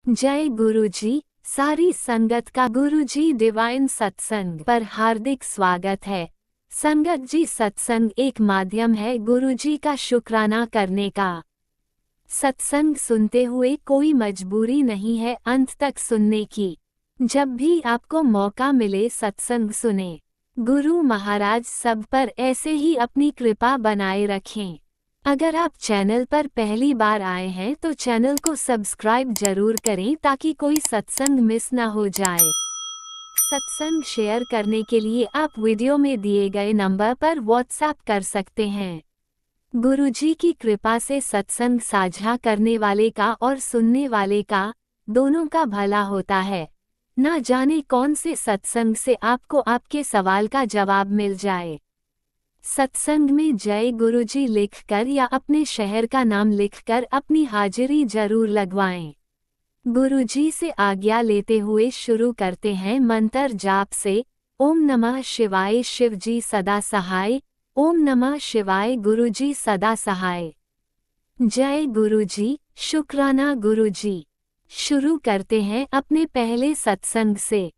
जय गुरुजी। सारी संगत का गुरुजी डिवाइन सत्संग पर हार्दिक स्वागत है। संगत जी, सत्संग एक माध्यम है गुरुजी का शुक्राना करने का। सत्संग सुनते हुए कोई मजबूरी नहीं है अंत तक सुनने की। जब भी आपको मौका मिले सत्संग सुने। गुरु महाराज सब पर ऐसे ही अपनी कृपा बनाए रखें। अगर आप चैनल पर पहली बार आए हैं तो चैनल को सब्सक्राइब जरूर करें ताकि कोई सत्संग मिस ना हो जाए। सत्संग शेयर करने के लिए आप वीडियो में दिए गए नंबर पर व्हाट्सएप कर सकते हैं। गुरुजी की कृपा से सत्संग साझा करने वाले का और सुनने वाले का दोनों का भला होता है। ना जाने कौन से सत्संग से आपको आपके सवाल का जवाब मिल जाए। सत्संग में जय गुरुजी लिखकर या अपने शहर का नाम लिखकर अपनी हाजिरी जरूर लगवाएं। गुरुजी से आज्ञा लेते हुए शुरू करते हैं मंत्र जाप से। ओम नमः शिवाय, शिवजी सदा सहाय। ओम नमः शिवाय, गुरुजी सदा सहाय। जय गुरुजी, शुक्राना गुरुजी। शुरू करते हैं अपने पहले सत्संग से।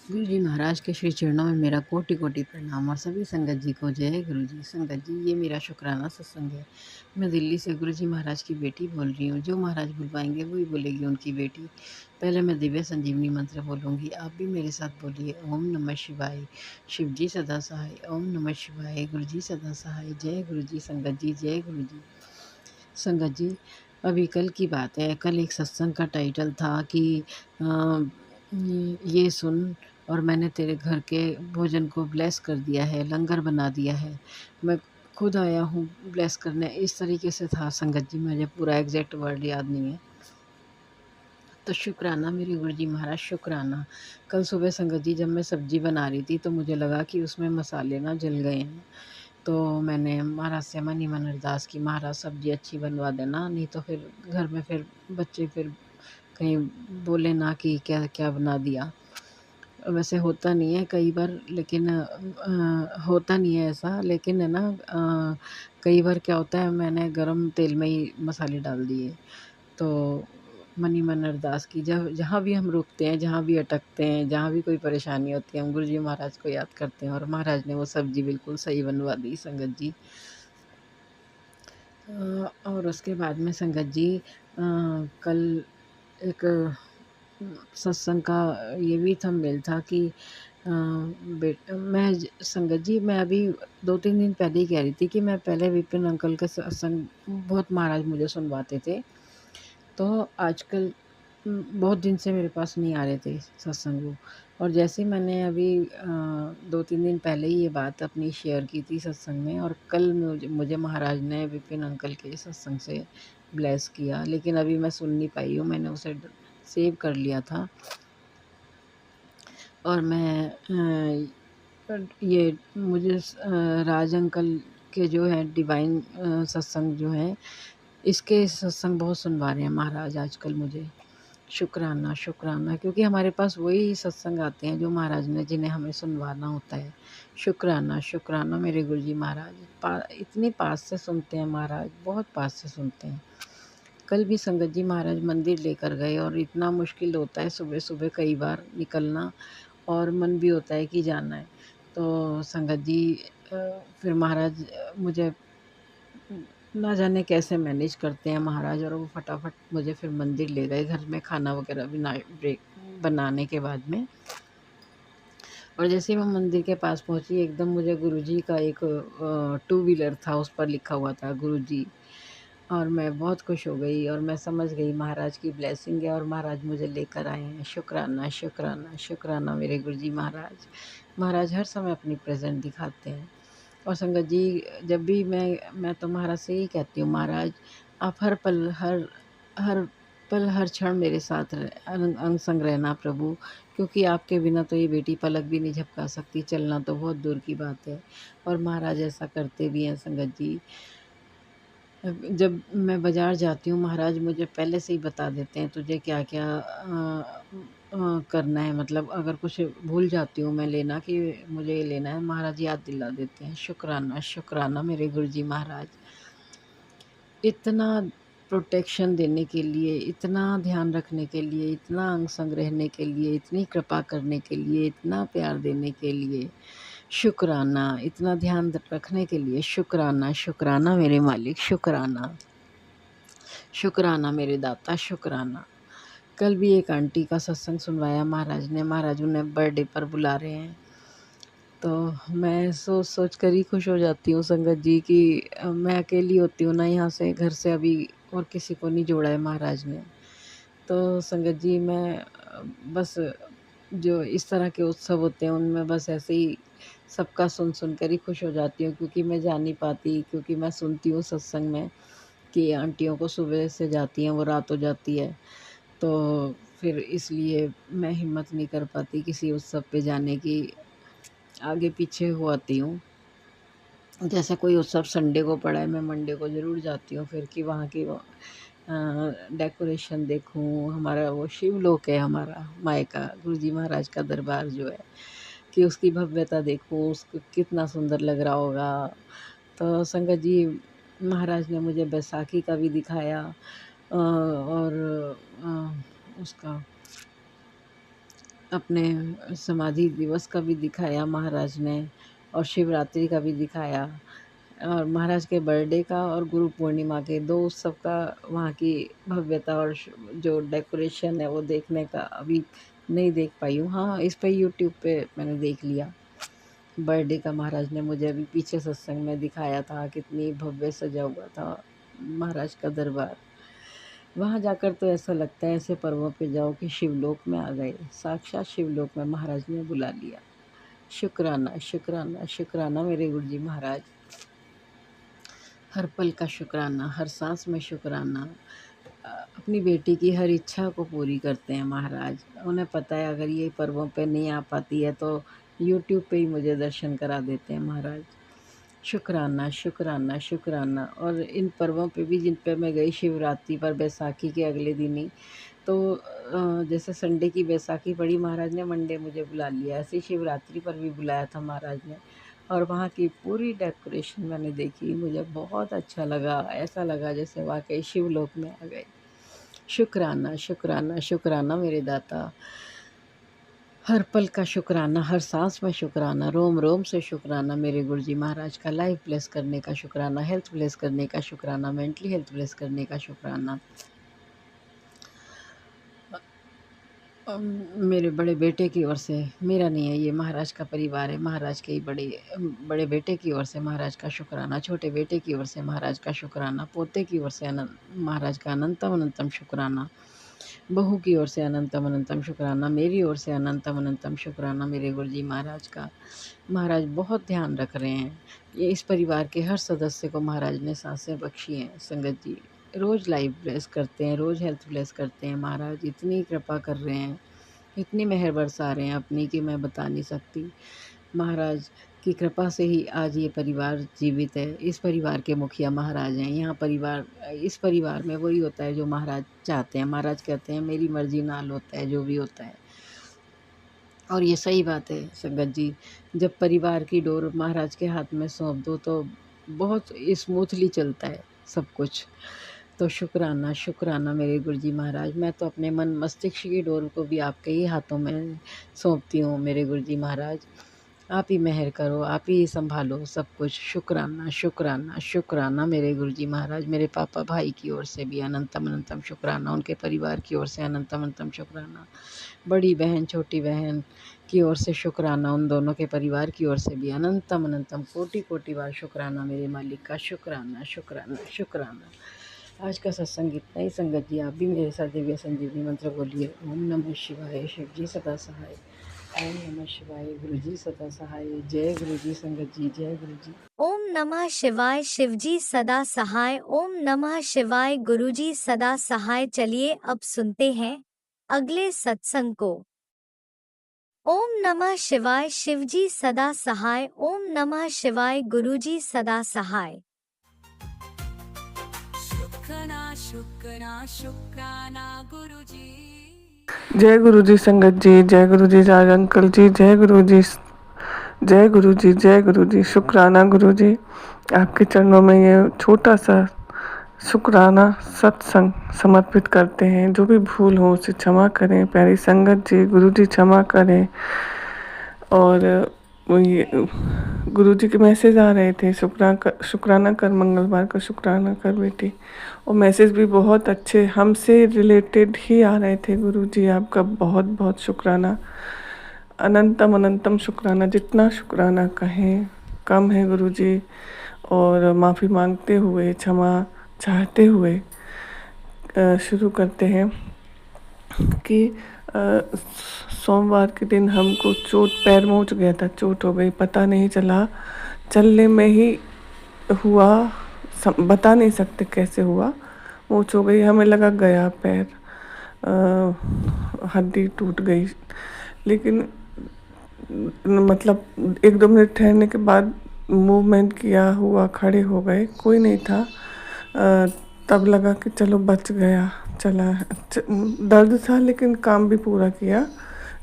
गुरु जी महाराज के श्री चरणों में मेरा कोटि कोटि प्रणाम और सभी संगत जी को जय गुरु जी। संगत जी, ये मेरा शुक्राना सत्संग है। मैं दिल्ली से गुरु जी महाराज की बेटी बोल रही हूँ। जो महाराज बुलवाएंगे वही बोलेगी उनकी बेटी। पहले मैं दिव्य संजीवनी मंत्र बोलूँगी, आप भी मेरे साथ बोलिए। ओम नमः शिवाय, शिव जी सदा सहाय। ओम नमः शिवाय, गुरु जी सदा सहाय। जय गुरु जी। संगत जी, जय गुरु जी। संगत जी, अभी कल की बात है। कल एक सत्संग का टाइटल था कि ये सुन और मैंने तेरे घर के भोजन को ब्लेस कर दिया है, लंगर बना दिया है, मैं खुद आया हूँ ब्लेस करने। इस तरीके से था संगत जी, मुझे पूरा एग्जैक्ट वर्ड याद नहीं है। तो शुक्राना मेरे गुरु जी महाराज, शुक्राना। कल सुबह संगत जी जब मैं सब्जी बना रही थी तो मुझे लगा कि उसमें मसाले ना जल गए हैं। तो मैंने महाराज से मनी मन अरदास की, महाराज सब्जी अच्छी बनवा देना, नहीं तो फिर घर में फिर बच्चे फिर कहीं बोले ना कि क्या क्या बना दिया। वैसे होता नहीं है कई बार, लेकिन होता नहीं है ऐसा, लेकिन है ना, कई बार क्या होता है, मैंने गरम तेल में ही मसाले डाल दिए। तो मनी मन अरदास की, जब जहाँ भी हम रुकते हैं, जहाँ भी अटकते हैं, जहाँ भी कोई परेशानी होती है, हम गुरु जी महाराज को याद करते हैं और महाराज ने वो सब्जी बिल्कुल सही बनवा दी संगत जी। और उसके बाद में संगत जी, कल एक सत्संग का ये भी थंबनेल था कि संगत जी, मैं अभी 2-3 दिन पहले ही कह रही थी कि मैं पहले विपिन अंकल के सत्संग बहुत महाराज मुझे सुनवाते थे। तो आजकल बहुत दिन से मेरे पास नहीं आ रहे थे सत्संग वो। और जैसे मैंने अभी 2-3 दिन पहले ही ये बात अपनी शेयर की थी सत्संग में, और कल मुझे महाराज ने विपिन अंकल के सत्संग से ब्लेस किया, लेकिन अभी मैं सुन नहीं पाई हूँ। मैंने उसे सेव कर लिया था और मैं ये मुझे राज अंकल के जो है डिवाइन सत्संग जो है, इसके सत्संग बहुत सुनवा रहे हैं महाराज आजकल मुझे। शुक्राना शुक्राना, क्योंकि हमारे पास वही सत्संग आते हैं जो महाराज ने, जिन्हें हमें सुनवाना होता है। शुक्राना शुक्राना मेरे गुरु जी महाराज, इतनी पास से सुनते हैं महाराज, बहुत पास से सुनते हैं। कल भी संगत जी महाराज मंदिर लेकर गए और इतना मुश्किल होता है सुबह सुबह कई बार निकलना, और मन भी होता है कि जाना है। तो संगत जी, फिर महाराज मुझे ना जाने कैसे मैनेज करते हैं महाराज, और वो फटाफट मुझे फिर मंदिर ले गए घर में खाना वगैरह बिना ब्रेक बनाने के बाद में। और जैसे ही मैं मंदिर के पास पहुंची, एकदम मुझे गुरुजी का एक टू व्हीलर था, उस पर लिखा हुआ था गुरुजी, और मैं बहुत खुश हो गई और मैं समझ गई महाराज की ब्लेसिंग है और महाराज मुझे लेकर आए हैं। शुक्राना शुक्राना शुक्राना मेरे गुरुजी महाराज। महाराज हर समय अपनी प्रेजेंट दिखाते हैं। और संगत जी, जब भी मैं तो महाराज से यही कहती हूँ, महाराज आप हर पल हर पल हर क्षण मेरे साथ अंग संग रहना प्रभु, क्योंकि आपके बिना तो ये बेटी पलक भी नहीं झपका सकती, चलना तो बहुत दूर की बात है। और महाराज ऐसा करते भी हैं संगत जी। जब मैं बाज़ार जाती हूँ, महाराज मुझे पहले से ही बता देते हैं तुझे क्या-क्या करना है, मतलब अगर कुछ भूल जाती हूँ मैं लेना कि मुझे ये लेना है, महाराज याद दिला देते हैं। शुक्राना शुक्राना मेरे गुरुजी महाराज। इतना प्रोटेक्शन देने के लिए, इतना ध्यान रखने के लिए, इतना अंग संग रहने के लिए, इतनी कृपा करने के लिए, इतना प्यार देने के लिए शुक्राना, इतना ध्यान रखने के लिए शुक्राना, शुक्राना मेरे मालिक, शुक्राना, शुक्राना मेरे दाता, शुक्राना। कल भी एक आंटी का सत्संग सुनवाया महाराज ने, महाराज उन्हें बर्थडे पर बुला रहे हैं, तो मैं सोच सोच कर ही खुश हो जाती हूँ संगत जी कि मैं अकेली होती हूँ ना यहाँ से, घर से अभी और किसी को नहीं जोड़ा है महाराज ने। तो संगत जी मैं बस जो इस तरह के उत्सव होते हैं उनमें बस ऐसे ही सबका सुन सुन कर ही खुश हो जाती हूँ, क्योंकि मैं जा नहीं पाती, क्योंकि मैं सुनती हूँ सत्संग में कि आंटियों को सुबह से जाती हैं वो रात हो जाती है, तो फिर इसलिए मैं हिम्मत नहीं कर पाती किसी उत्सव पे जाने की, आगे पीछे हो आती हूँ। जैसे कोई उत्सव संडे को पड़ा है, मैं मंडे को ज़रूर जाती हूँ फिर कि वहाँ की वो डेकोरेशन देखूँ। हमारा वो शिवलोक है, हमारा मायका गुरुजी महाराज का दरबार जो है, कि उसकी भव्यता देखूँ, उसको कितना सुंदर लग रहा होगा। तो संगत जी महाराज ने मुझे बैसाखी का भी दिखाया और उसका अपने समाधि दिवस का भी दिखाया महाराज ने, और शिवरात्रि का भी दिखाया, और महाराज के बर्थडे का और गुरु पूर्णिमा के 2 उत्सव का वहाँ की भव्यता और जो डेकोरेशन है वो देखने का अभी नहीं देख पाई हूँ। हाँ, इस पे यूट्यूब पे मैंने देख लिया। बर्थडे का महाराज ने मुझे अभी पीछे सत्संग में दिखाया था, कितनी भव्य सजा हुआ था महाराज का दरबार। वहाँ जाकर तो ऐसा लगता है ऐसे पर्वों पे जाओ कि शिवलोक में आ गए, साक्षात शिवलोक में महाराज ने बुला लिया। शुक्राना, शुक्राना, शुक्राना मेरे गुरुजी महाराज। हर पल का शुक्राना, हर सांस में शुक्राना। अपनी बेटी की हर इच्छा को पूरी करते हैं महाराज। उन्हें पता है अगर ये पर्वों पे नहीं आ पाती है तो यूट्यूब पे ही मुझे दर्शन करा देते हैं महाराज। शुक्राना, शुक्राना, शुक्राना। और इन पर्वों पे भी जिन पे मैं गई, शिवरात्रि पर, बैसाखी के अगले दिन ही, तो जैसे संडे की बैसाखी पड़ी, महाराज ने मंडे मुझे बुला लिया, ऐसे ही शिवरात्रि पर भी बुलाया था महाराज ने, और वहाँ की पूरी डेकोरेशन मैंने देखी, मुझे बहुत अच्छा लगा, ऐसा लगा जैसे वाकई शिवलोक में आ गए। शुक्राना, शुक्राना, शुक्राना मेरे दाता। हर पल का शुक्राना, हर सांस में शुक्राना, रोम रोम से शुक्राना मेरे गुरुजी महाराज का। लाइफ ब्लेस करने का शुक्राना, हेल्थ ब्लेस करने का शुक्राना, मेंटली हेल्थ ब्लेस करने का शुक्राना। मेरे बड़े बेटे की ओर से, मेरा नहीं है ये, महाराज का परिवार है, महाराज के ही बड़े बेटे की ओर से महाराज का शुक्राना, छोटे बेटे की ओर से महाराज का शुक्राना, पोते की ओर से महाराज का अनंतम अनंतम शुक्राना, बहू की ओर से अनंतम अनंतम शुक्राना, मेरी ओर से अनंतम अनंतम शुक्राना मेरे गुरुजी महाराज का। महाराज बहुत ध्यान रख रहे हैं, ये इस परिवार के हर सदस्य को महाराज ने सांसें बख्शी हैं। संगत जी रोज़ लाइफ ब्लेस करते हैं, रोज़ हेल्थ ब्लेस करते हैं महाराज, इतनी कृपा कर रहे हैं, इतनी मेहर बरसा रहे हैं अपनी कि मैं बता नहीं सकती। महाराज की कृपा से ही आज ये परिवार जीवित है। इस परिवार के मुखिया महाराज हैं। इस परिवार में वही होता है जो महाराज चाहते हैं। महाराज कहते हैं मेरी मर्जी नाल होता है जो भी होता है, और ये सही बात है संगत जी। जब परिवार की डोर महाराज के हाथ में सौंप दो तो बहुत स्मूथली चलता है सब कुछ। तो शुक्राना, शुक्राना मेरे गुरुजी महाराज। मैं तो अपने मन मस्तिष्क की डोर को भी आपके ही हाथों में सौंपती हूँ मेरे गुरुजी महाराज। आप ही मेहर करो, आप ही संभालो सब कुछ। शुक्राना, शुक्राना, शुक्राना मेरे गुरुजी महाराज। मेरे पापा भाई की ओर से भी अनंतम अनंतम शुक्राना, उनके परिवार की ओर से अनंतम अनंतम शुक्राना, बड़ी बहन छोटी बहन की ओर से शुक्राना, उन दोनों के परिवार की ओर से भी अनंतम अनंतम कोटि कोटि बार शुक्राना मेरे मालिक का। शुक्राना, शुक्राना, शुक्राना। आज का सत्संग इतना ही संगत जी। आप भी मेरे साथ दिव्य संजीवनी मंत्र बोलिए। ओम नमः शिवाय, शिव जी सदा सहाय। ओम नमः शिवाय, गुरु जी सदा सहाय। जय गुरु जी संगत जी, जय गुरु जी। ओम नमः शिवाय, शिवजी सदा सहाय। ओम नमः शिवाय, गुरुजी सदा सहाय। चलिए अब सुनते हैं अगले सत्संग को। ओम नमः शिवाय, शिवजी सदा सहाय। ओम नमः शिवाय, गुरुजी सदा सहाय। शुक्राना गुरुजी। जय गुरु जी संगत जी, जय गुरु जी राज अंकल जी, जय गुरु जी, जय गुरु जी, जय गुरु जी। शुक्राना गुरु जी, आपके चरणों में ये छोटा सा शुक्राना सत्संग समर्पित करते हैं। जो भी भूल हो उसे क्षमा करें। प्यारी संगत जी, गुरु जी क्षमा करें। और ये गुरु जी के मैसेज आ रहे थे, शुक्राना कर मंगलवार का, शुक्राना कर बेटी। और मैसेज भी बहुत अच्छे हमसे रिलेटेड ही आ रहे थे। गुरु जी आपका बहुत बहुत शुक्राना, अनंतम अनंतम शुक्राना। जितना शुक्राना कहें कम है गुरु जी। और माफ़ी मांगते हुए, क्षमा चाहते हुए शुरू करते हैं कि सोमवार के दिन हमको चोट, पैर में उठ गया था, चोट हो गई, पता नहीं चला, चलने में ही हुआ, बता नहीं सकते कैसे हुआ, मोच हो गई, हमें लगा गया पैर, हड्डी टूट गई। लेकिन मतलब 1-2 मिनट ठहरने के बाद मूवमेंट किया, हुआ, खड़े हो गए, कोई नहीं था। तब लगा कि चलो बच गया, चला। दर्द था लेकिन काम भी पूरा किया,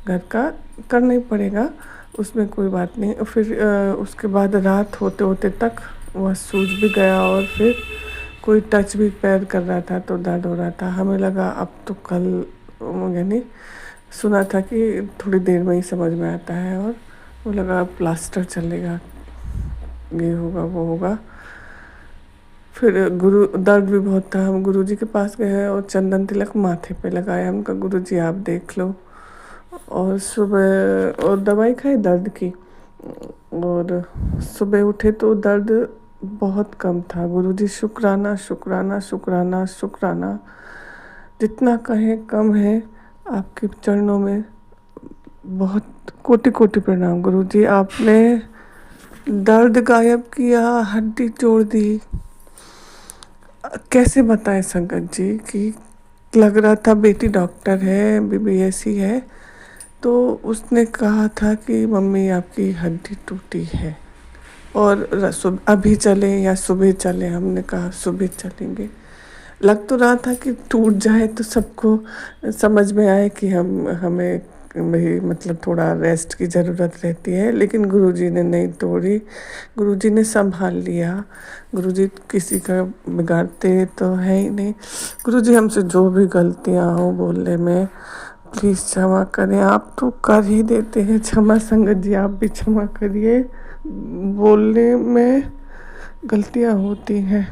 घर का करना ही पड़ेगा, उसमें कोई बात नहीं। फिर उसके बाद रात होते होते तक वह सूज भी गया और फिर कोई टच भी पैर कर रहा था तो दर्द हो रहा था। हमें लगा अब तो कल, यानी सुना था कि थोड़ी देर में ही समझ में आता है, और वो लगा प्लास्टर चलेगा, ये होगा वो होगा। फिर दर्द भी बहुत था, हम गुरुजी के पास गए और चंदन तिलक माथे पे लगाया। हम कहा गुरुजी आप देख लो, और सुबह और दवाई खाई दर्द की, और सुबह उठे तो दर्द बहुत कम था। गुरुजी शुक्राना शुक्राना शुक्राना शुक्राना, जितना कहें कम है। आपके चरणों में बहुत कोटि कोटि प्रणाम गुरुजी। आपने दर्द गायब किया, हड्डी जोड़ दी। कैसे बताएं संगत जी कि लग रहा था, बेटी डॉक्टर है, MBBS ही है, तो उसने कहा था कि मम्मी आपकी हड्डी टूटी है और अभी चलें या सुबह चलें। हमने कहा सुबह चलेंगे। लग तो रहा था कि टूट जाए तो सबको समझ में आए कि हमें भाई मतलब थोड़ा रेस्ट की ज़रूरत रहती है, लेकिन गुरुजी ने नहीं तोड़ी, गुरुजी ने संभाल लिया। गुरुजी किसी का बिगाड़ते तो है ही नहीं। गुरुजी हमसे जो भी गलतियाँ हो बोलने में, प्लीज़ क्षमा करें। आप तो कर ही देते हैं क्षमा संगत जी, आप भी क्षमा करिए, बोलने में गलतियाँ होती हैं।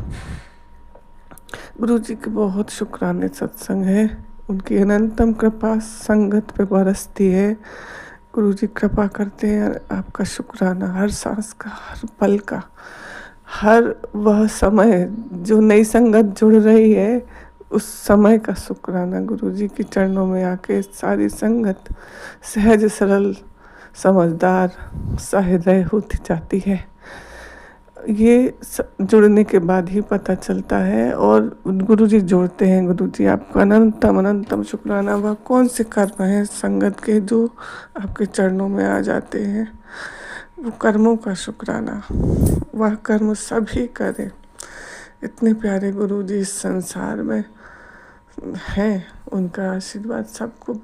गुरु जी के बहुत शुक्राने सत्संग है, उनकी अनंतम कृपा संगत पे बरसती है। गुरु जी कृपा करते हैं। आपका शुक्राना हर सांस का, हर पल का, हर वह समय जो नई संगत जुड़ रही है उस समय का शुक्राना। गुरु जी के चरणों में आके सारी संगत सहज सरल समझदार सहृदय होती जाती है। ये जुड़ने के बाद ही पता चलता है, और गुरुजी जोड़ते हैं। गुरुजी आपका अनंतम अनंतम शुक्राना। वह कौन से कर्म हैं संगत के जो आपके चरणों में आ जाते हैं, वो कर्मों का शुक्राना। वह कर्म सभी करें। इतने प्यारे गुरुजी इस संसार में हैं, उनका आशीर्वाद सबको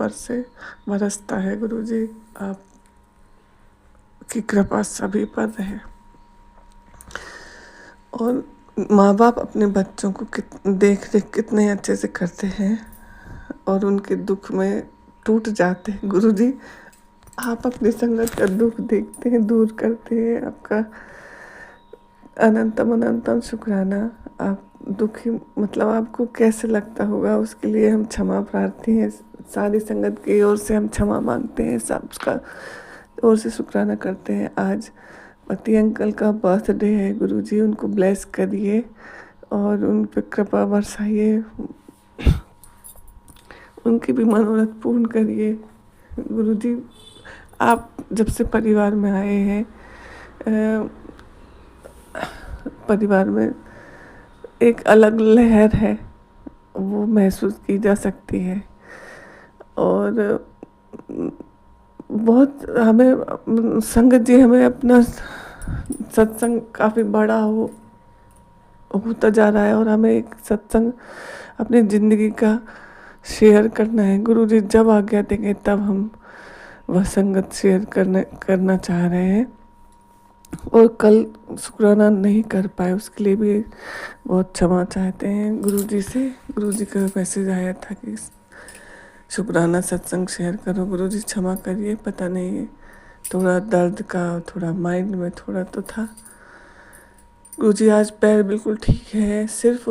बरसता है। गुरुजी आपकी कृपा सभी पर रहे। और माँ बाप अपने बच्चों को देख रेख कितने अच्छे से करते हैं और उनके दुख में टूट जाते हैं। गुरुजी आप अपनी संगत का दुख देखते हैं, दूर करते हैं। आपका अनंतम अनंतम शुक्राना। आप दुखी मतलब आपको कैसे लगता होगा, उसके लिए हम क्षमा प्रार्थी हैं। सारी संगत की ओर से हम क्षमा मांगते हैं, सबका ओर से शुक्राना करते हैं। आज पति अंकल का बर्थडे है, गुरुजी उनको ब्लेस करिए और उन पर कृपा बरसाइए, उनकी भी मनोरथ पूर्ण करिए। गुरुजी आप जब से परिवार में आए हैं, परिवार में एक अलग लहर है, वो महसूस की जा सकती है। और बहुत हमें संगत जी, हमें अपना सत्संग काफ़ी बड़ा होता जा रहा है और हमें एक सत्संग अपनी ज़िंदगी का शेयर करना है। गुरुजी जब आज्ञा देंगे तब हम वह संगत शेयर करना चाह रहे हैं। और कल शुक्राना नहीं कर पाए, उसके लिए भी बहुत क्षमा चाहते हैं गुरुजी से। गुरुजी का मैसेज आया था कि शुक्राना सत्संग शेयर करो। गुरुजी क्षमा करिए, पता नहीं थोड़ा दर्द का, थोड़ा माइंड में थोड़ा तो था। गुरुजी आज पैर बिल्कुल ठीक है, सिर्फ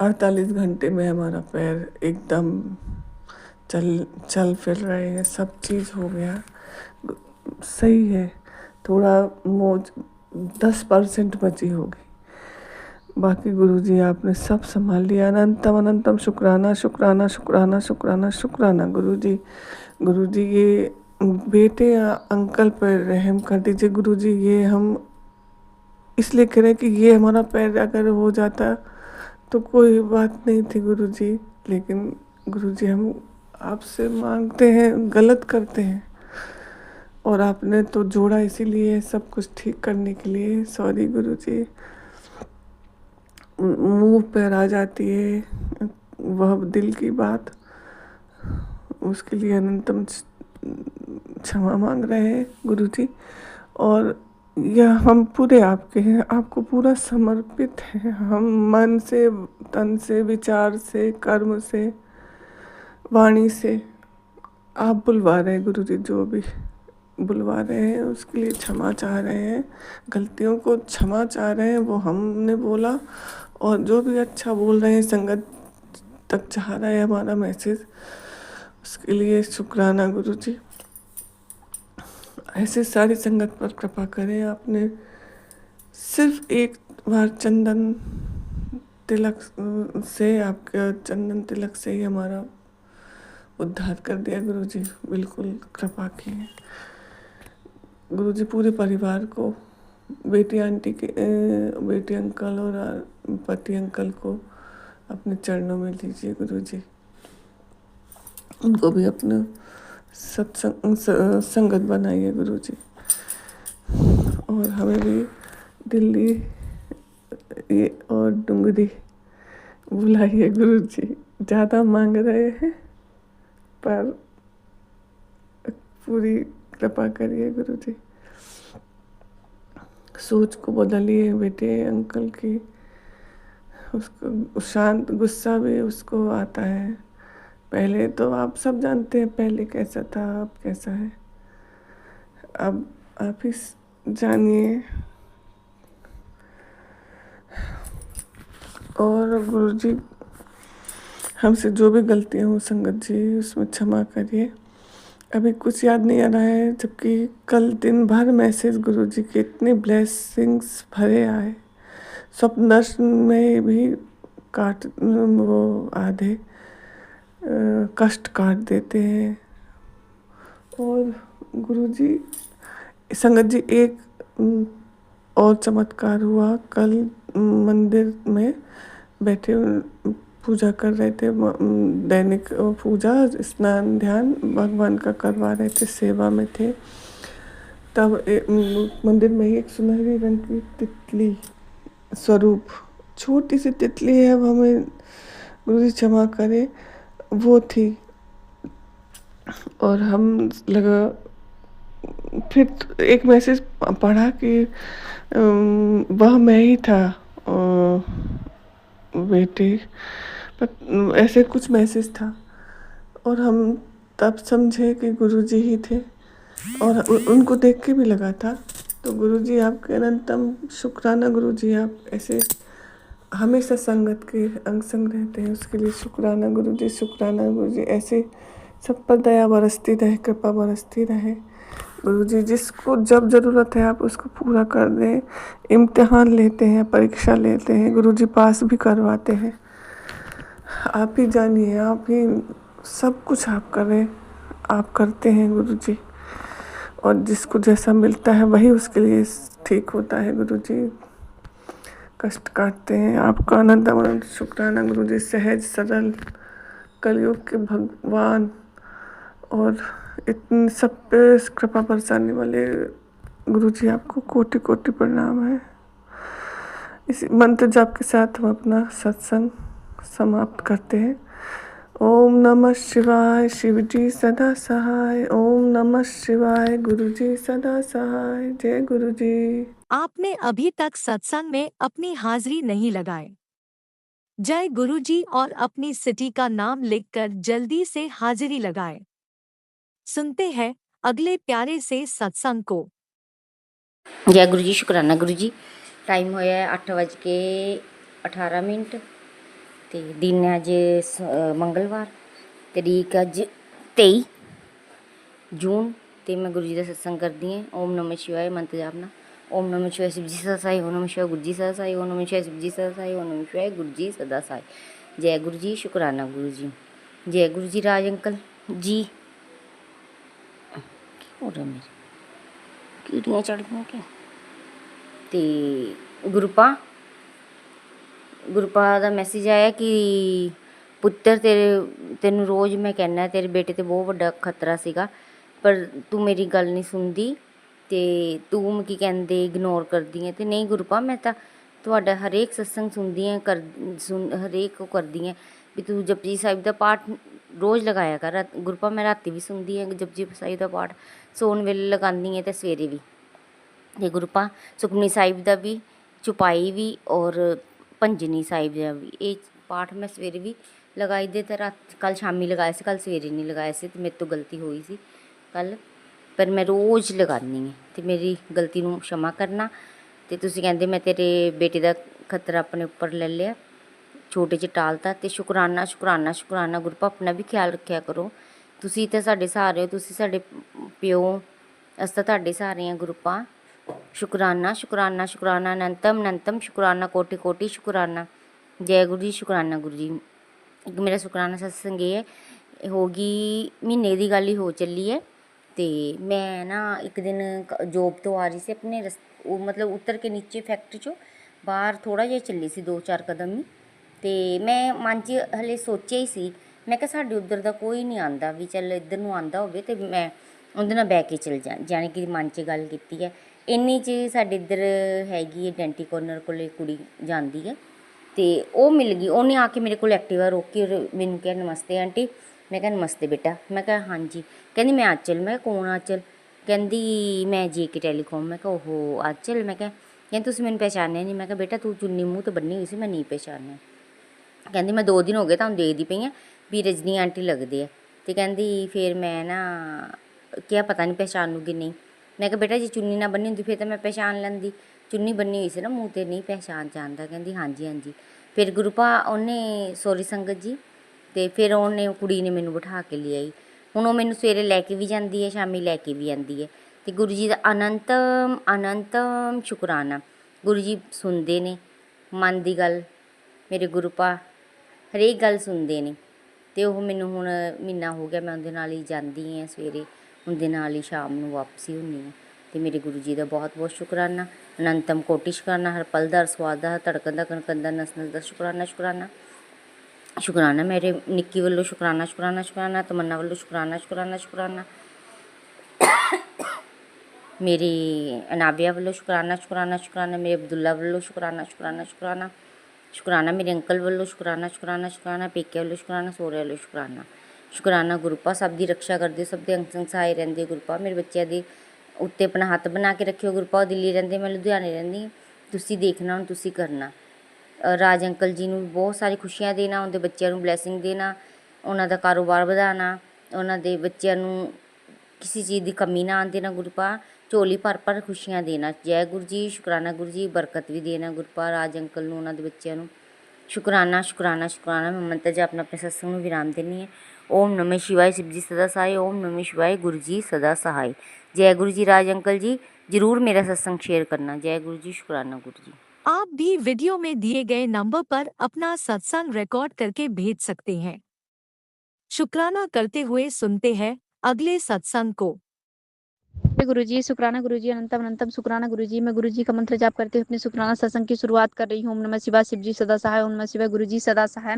48 घंटे में हमारा पैर एकदम चल फिर रहे हैं, सब चीज़ हो गया सही है। थोड़ा मोच 10% बची होगी, बाकी गुरुजी आपने सब संभाल लिया। अनंतम अनंतम शुक्राना शुक्राना शुक्राना शुक्राना शुक्राना गुरुजी। गुरुजी ये बेटे या अंकल पर रहम कर दीजिए गुरुजी। ये हम इसलिए कह रहे हैं कि ये हमारा पैर अगर हो जाता तो कोई बात नहीं थी गुरुजी, लेकिन गुरुजी हम आपसे मांगते हैं, गलत करते हैं और आपने तो जोड़ा इसीलिए सब कुछ ठीक करने के लिए। सॉरी गुरुजी। मुंह पर आ जाती है वह दिल की बात, उसके लिए अनंतम क्षमा मांग रहे हैं गुरुजी। और यह हम पूरे आपके हैं, आपको पूरा समर्पित है। हम मन से, तन से, विचार से, कर्म से, वाणी से आप बुलवा रहे हैं गुरुजी, जो भी बुलवा रहे हैं उसके लिए क्षमा चाह रहे हैं, गलतियों को क्षमा चाह रहे हैं। वो हमने बोला और जो भी अच्छा बोल रहे हैं संगत तक जा रहा है हमारा मैसेज, उसके लिए शुक्राना गुरुजी। ऐसे सारी संगत पर कृपा करें। आपने सिर्फ एक बार चंदन तिलक से, आपके चंदन तिलक से ही हमारा उद्धार कर दिया गुरुजी, बिल्कुल कृपा की है गुरुजी। पूरे परिवार को, बेटी आंटी के, बेटी अंकल और पति अंकल को अपने चरणों में लीजिए गुरुजी। उनको भी अपना सत्संग संगत बनाइए गुरुजी। और हमें भी दिल्ली ये और डुंगरी बुलाइए गुरुजी। ज़्यादा मांग रहे हैं पर पूरी कृपा करिए गुरुजी। सोच को बदलिए बेटे अंकल की, उसको शांत, गुस्सा भी उसको आता है। पहले तो आप सब जानते हैं पहले कैसा था, अब कैसा है। अब आप ही जानिए। और गुरुजी हमसे जो भी गलतियाँ हो संगत जी उसमें क्षमा करिए। अभी कुछ याद नहीं आ रहा है, जबकि कल दिन भर मैसेज गुरुजी के इतने ब्लेसिंग्स भरे आए। स्वप्न दर्शन में भी वो आधे कष्ट काट देते हैं। और गुरुजी संगत जी एक और चमत्कार हुआ। कल मंदिर में बैठे पूजा कर रहे थे, दैनिक पूजा, स्नान ध्यान भगवान का करवा रहे थे, सेवा में थे। तब मंदिर में ही एक सुनहरी रंग की तितली स्वरूप, छोटी सी तितली है, अब हमें गुरुजी क्षमा करे, वो थी। और हम लगा, फिर एक मैसेज पढ़ा कि वह मैं ही था बेटे, ऐसे कुछ मैसेज था। और हम तब समझे कि गुरुजी ही थे और उनको देख के भी लगा था। तो गुरुजी आपके अनंतम शुक्राना गुरुजी। आप ऐसे हमेशा संगत के अंग संग रहते हैं, उसके लिए शुक्राना गुरुजी, शुक्राना गुरुजी। ऐसे सब पर दया बरसती रहे, कृपा बरसती रहे गुरुजी। जिसको जब ज़रूरत है आप उसको पूरा कर दें। इम्तिहान लेते हैं, परीक्षा लेते हैं, गुरुजी पास भी करवाते हैं। आप ही जानिए, आप ही सब कुछ आप करें, आप करते हैं गुरुजी। और जिसको जैसा मिलता है वही उसके लिए ठीक होता है गुरुजी। कष्ट काटते हैं। आपका अनंत अनंत शुक्राना गुरुजी। सहज सरल कलयुग के भगवान और इतनी सब पे कृपा बरसाने वाले गुरुजी, आपको कोटि कोटि प्रणाम है। इसी मंत्र जाप के साथ हम अपना सत्संग समाप्त करते हैं। ओम नमः शिवाय शिवजी सदा सहाय। ओम नमः शिवाय गुरुजी सदा सहाय। जय गुरुजी। आपने अभी तक सत्संग में अपनी हाजिरी नहीं लगाए। जय गुरुजी और अपनी सिटी का नाम लिखकर जल्दी से हाजिरी लगाए। सुनते हैं अगले प्यारे से सत्संग को। जय गुरु जी। शुकराना गुरु जी। टाइम होया है 8:18 ਤੇ दिन है अज मंगलवार, तरीक अज 23 जून। तो मैं गुरु जी का सत्संग करती हैं। ओम नमः शिवाय मंत्र जापना। ओम नमः शिवाय शिव जी सदा साई। ओम नमः शिवाय गुरु जी सदा साई। ओम नमः शिवाय शिव जी सदा साई। ओम नमः शिवाय गुरु जी सदा साई। जय गुरु जी। शुकराना गुरु जी। जय गुरु जी। राज अंकल जी हो रहा मेरे कीड़ियाँ चढ़ गई क्या? तो गुरपा का मैसेज आया कि पुत्तर तेनू रोज़ मैं कहना तेरे बेटे ते बहुत बड़ा खतरा सीगा, पर तू मेरी गल नहीं सुनदी ते तू मिगी कहंदे इग्नोर करदी है। ते नहीं गुरपा, मैं तो तुहाडा हरेक सत्संग सुनदी हैं, हरेक ओह करदी हैं भी तू जपजी साहिब का पाठ रोज़ लगाया कर। गुरपा मैं राती भी सुनदी हैं जपजी साहिब का पाठ, सोन वेले लगांदी हैं ते सवेरे भी। ते गुरपा सुखमनी साहिब का भी, चौपाई भी और भंजनी साहिब का भी, ये पाठ मैं सवेरे भी लगाई दे ते रात कल शामी लगाए से, कल सवेरे नहीं लगाए से। मेरे तो गलती हुई सी कल, पर मैं रोज़ लगानी है। तो मेरी गलती नूं क्षमा करना। तो तुसीं कहंदे मैं तेरे बेटे का खतरा अपने उपर ले लिया, छोटे च टालता। तो शुकराना शुकराना शुकराना गुरपा, अपना भी ख्याल रखा करो। तुसीं तो साडे सहारे हो, तुसीं साडे प्यो, अस तां तुहाडे सहारे हैं गुरपा। शुकराना शुकराना शुकराना अनंतम अनंतम शुकराना कोटि कोटि शुकराना। जय गुरु जी। शुकराना गुरु जी। एक मेरा शुकराना सत्संग ये होगी महीने की गल ही हो चली है। तो मैं ना एक दिन जॉब तो आ रही सी अपने मतलब उतर के नीचे फैक्ट्री चो बाहर थोड़ा जिहा चली सी 2-4 कदम ही। तो मैं मन च हले सोचिया ही सी, मैं कहा साडे उधर दा कोई नहीं आंदा भी, चल इधर नूं आंदा होवे ते मैं उहदे नाल बैठ के चल जा, जाने कि मन च गल कीती है। इन्नी च साडे इधर हैगी डेंटी कॉर्नर कोले कुड़ी जांदी है, तो वह मिल गई। उन्हें आके मेरे को एक्टिवा रोकी और मैनू कहा नमस्ते आंटी। मैं कहा नमस्ते बेटा। मैं कहा हाँ जी। कहती मैं आंचल। मैं कहा कौन आंचल? कहती मैं JK टेलीकॉम। मैं कहा ओहो आंचल। मैं कहा कहती तुसीं मैनू पहचानिया नहीं। मैं कहा बेटा तू चुन्नी मूँह तो बन्नी हुई सी, मैं नहीं पहचानिया। कहती मैं 2 दिन हो गए तुहानूं देखदी पई हैं भी रजनी आंटी लगदे है। तो कहती फिर मैं ना क्या पता नहीं पहचानूगी नहीं। मैं कहा बेटा जी चुन्नी ना बन्नी होंदी फिर तो मैं पहचान लैंदी, चुन्नी बन्नी हुई सी ना मूँह ते नहीं पहचान जानदा। कहती हाँ जी हाँ जी। फिर गुरपा उन्हें सॉरी संगत जी, तो फिर उन्हें कुड़ी ने मैनू बिठा के ले आई। हुण वो मैनू सवेरे लैके भी जाती है, शामी लैके भी आती है। तो गुरु जी का अनंतम अनंतम शुकराना। गुरु जी सुनते ने मन की गल, मेरे गुरपा हरेक गल सुनते हैं। तो वह मैनू हुण महीना हो गया मैं उनके नाल ही जाती हैं सवेरे, उनके नाल ही शाम नूं वापसी होनी है। तो मेरे गुरु जी का बहुत बहुत शुकराना। अनंतम कोटि शुकराना। हर पल दा, हर स्वाद दा, हर धड़कन दा, कणकन दा, नस नस दा शुकराना शुकराना शुकराना। मेरे निक्की वालों शुकराना शुकराना शुकराना। तमन्ना वालों शुकराना शुकराना शुकराना। मेरी अनाबिया वालों शुकराना शुकराना शुकराना। मेरे अब्दुल्ला वालों शुकराना शुकराना शुकराना शुकराना। मेरे अंकल वालों शुकराना शुकराना शुकराना। पेके वालों शुकराना, सौरे वालों शुकराना शुकराना। गुरपा सब की रक्षा करते, सब के अंग संग सहाय रहंदे। गुरपा मेरे बच्चों के उत्ते अपना हाथ बना के रखियो। गुरपा दिल्ली रहंदे, मैं लुधियाने रहंदी। तुसीं देखना हुण तुसीं करना। राज अंकल जी नूं बहुत सारी खुशियां देना, उनके बच्चों नूं ब्लैसिंग देना, उन्हां दा कारोबार वधाना, उन्हां दे बच्चों नूं किसी चीज़ की कमी ना आन देना। गुरपा झोली भर भर खुशियां देना। जय गुरु जी। शुकराना गुरु जी। बरकत भी देना गुरपा राज अंकल नूं, उन्हां दे बच्चों नूं। शुकराना शुकराना शुकराना। मैं मंत्र जाप अपने सत्संग में विराम देनी है। ओम नमः शिवाय शिव जी सदा सहाय। ओम नमः शिवाय गुरु जी सदा सहाय। जय गुरु जी। राज अंकल जी ज़रूर मेरा सत्संग शेयर करना। जय गुरु जी। शुकराना गुरु जी। आप भी वीडियो में दिए गए नंबर पर अपना सत्संग रिकॉर्ड करके भेज सकते हैं। शुक्राना करते हुए सुनते हैं अगले सत्संग को। गुरुजी, शुक्राना गुरुजी, अनंतम अनंतम शुक्राना गुरुजी। मैं गुरुजी का मंत्र जाप करते हुए अपने शुक्राना सत्संग की शुरुआत कर रही हूँ। ओम नमः शिवाय, शिवजी सदा सहाय। ओम नमः शिवाय, गुरुजी सदा सहाय।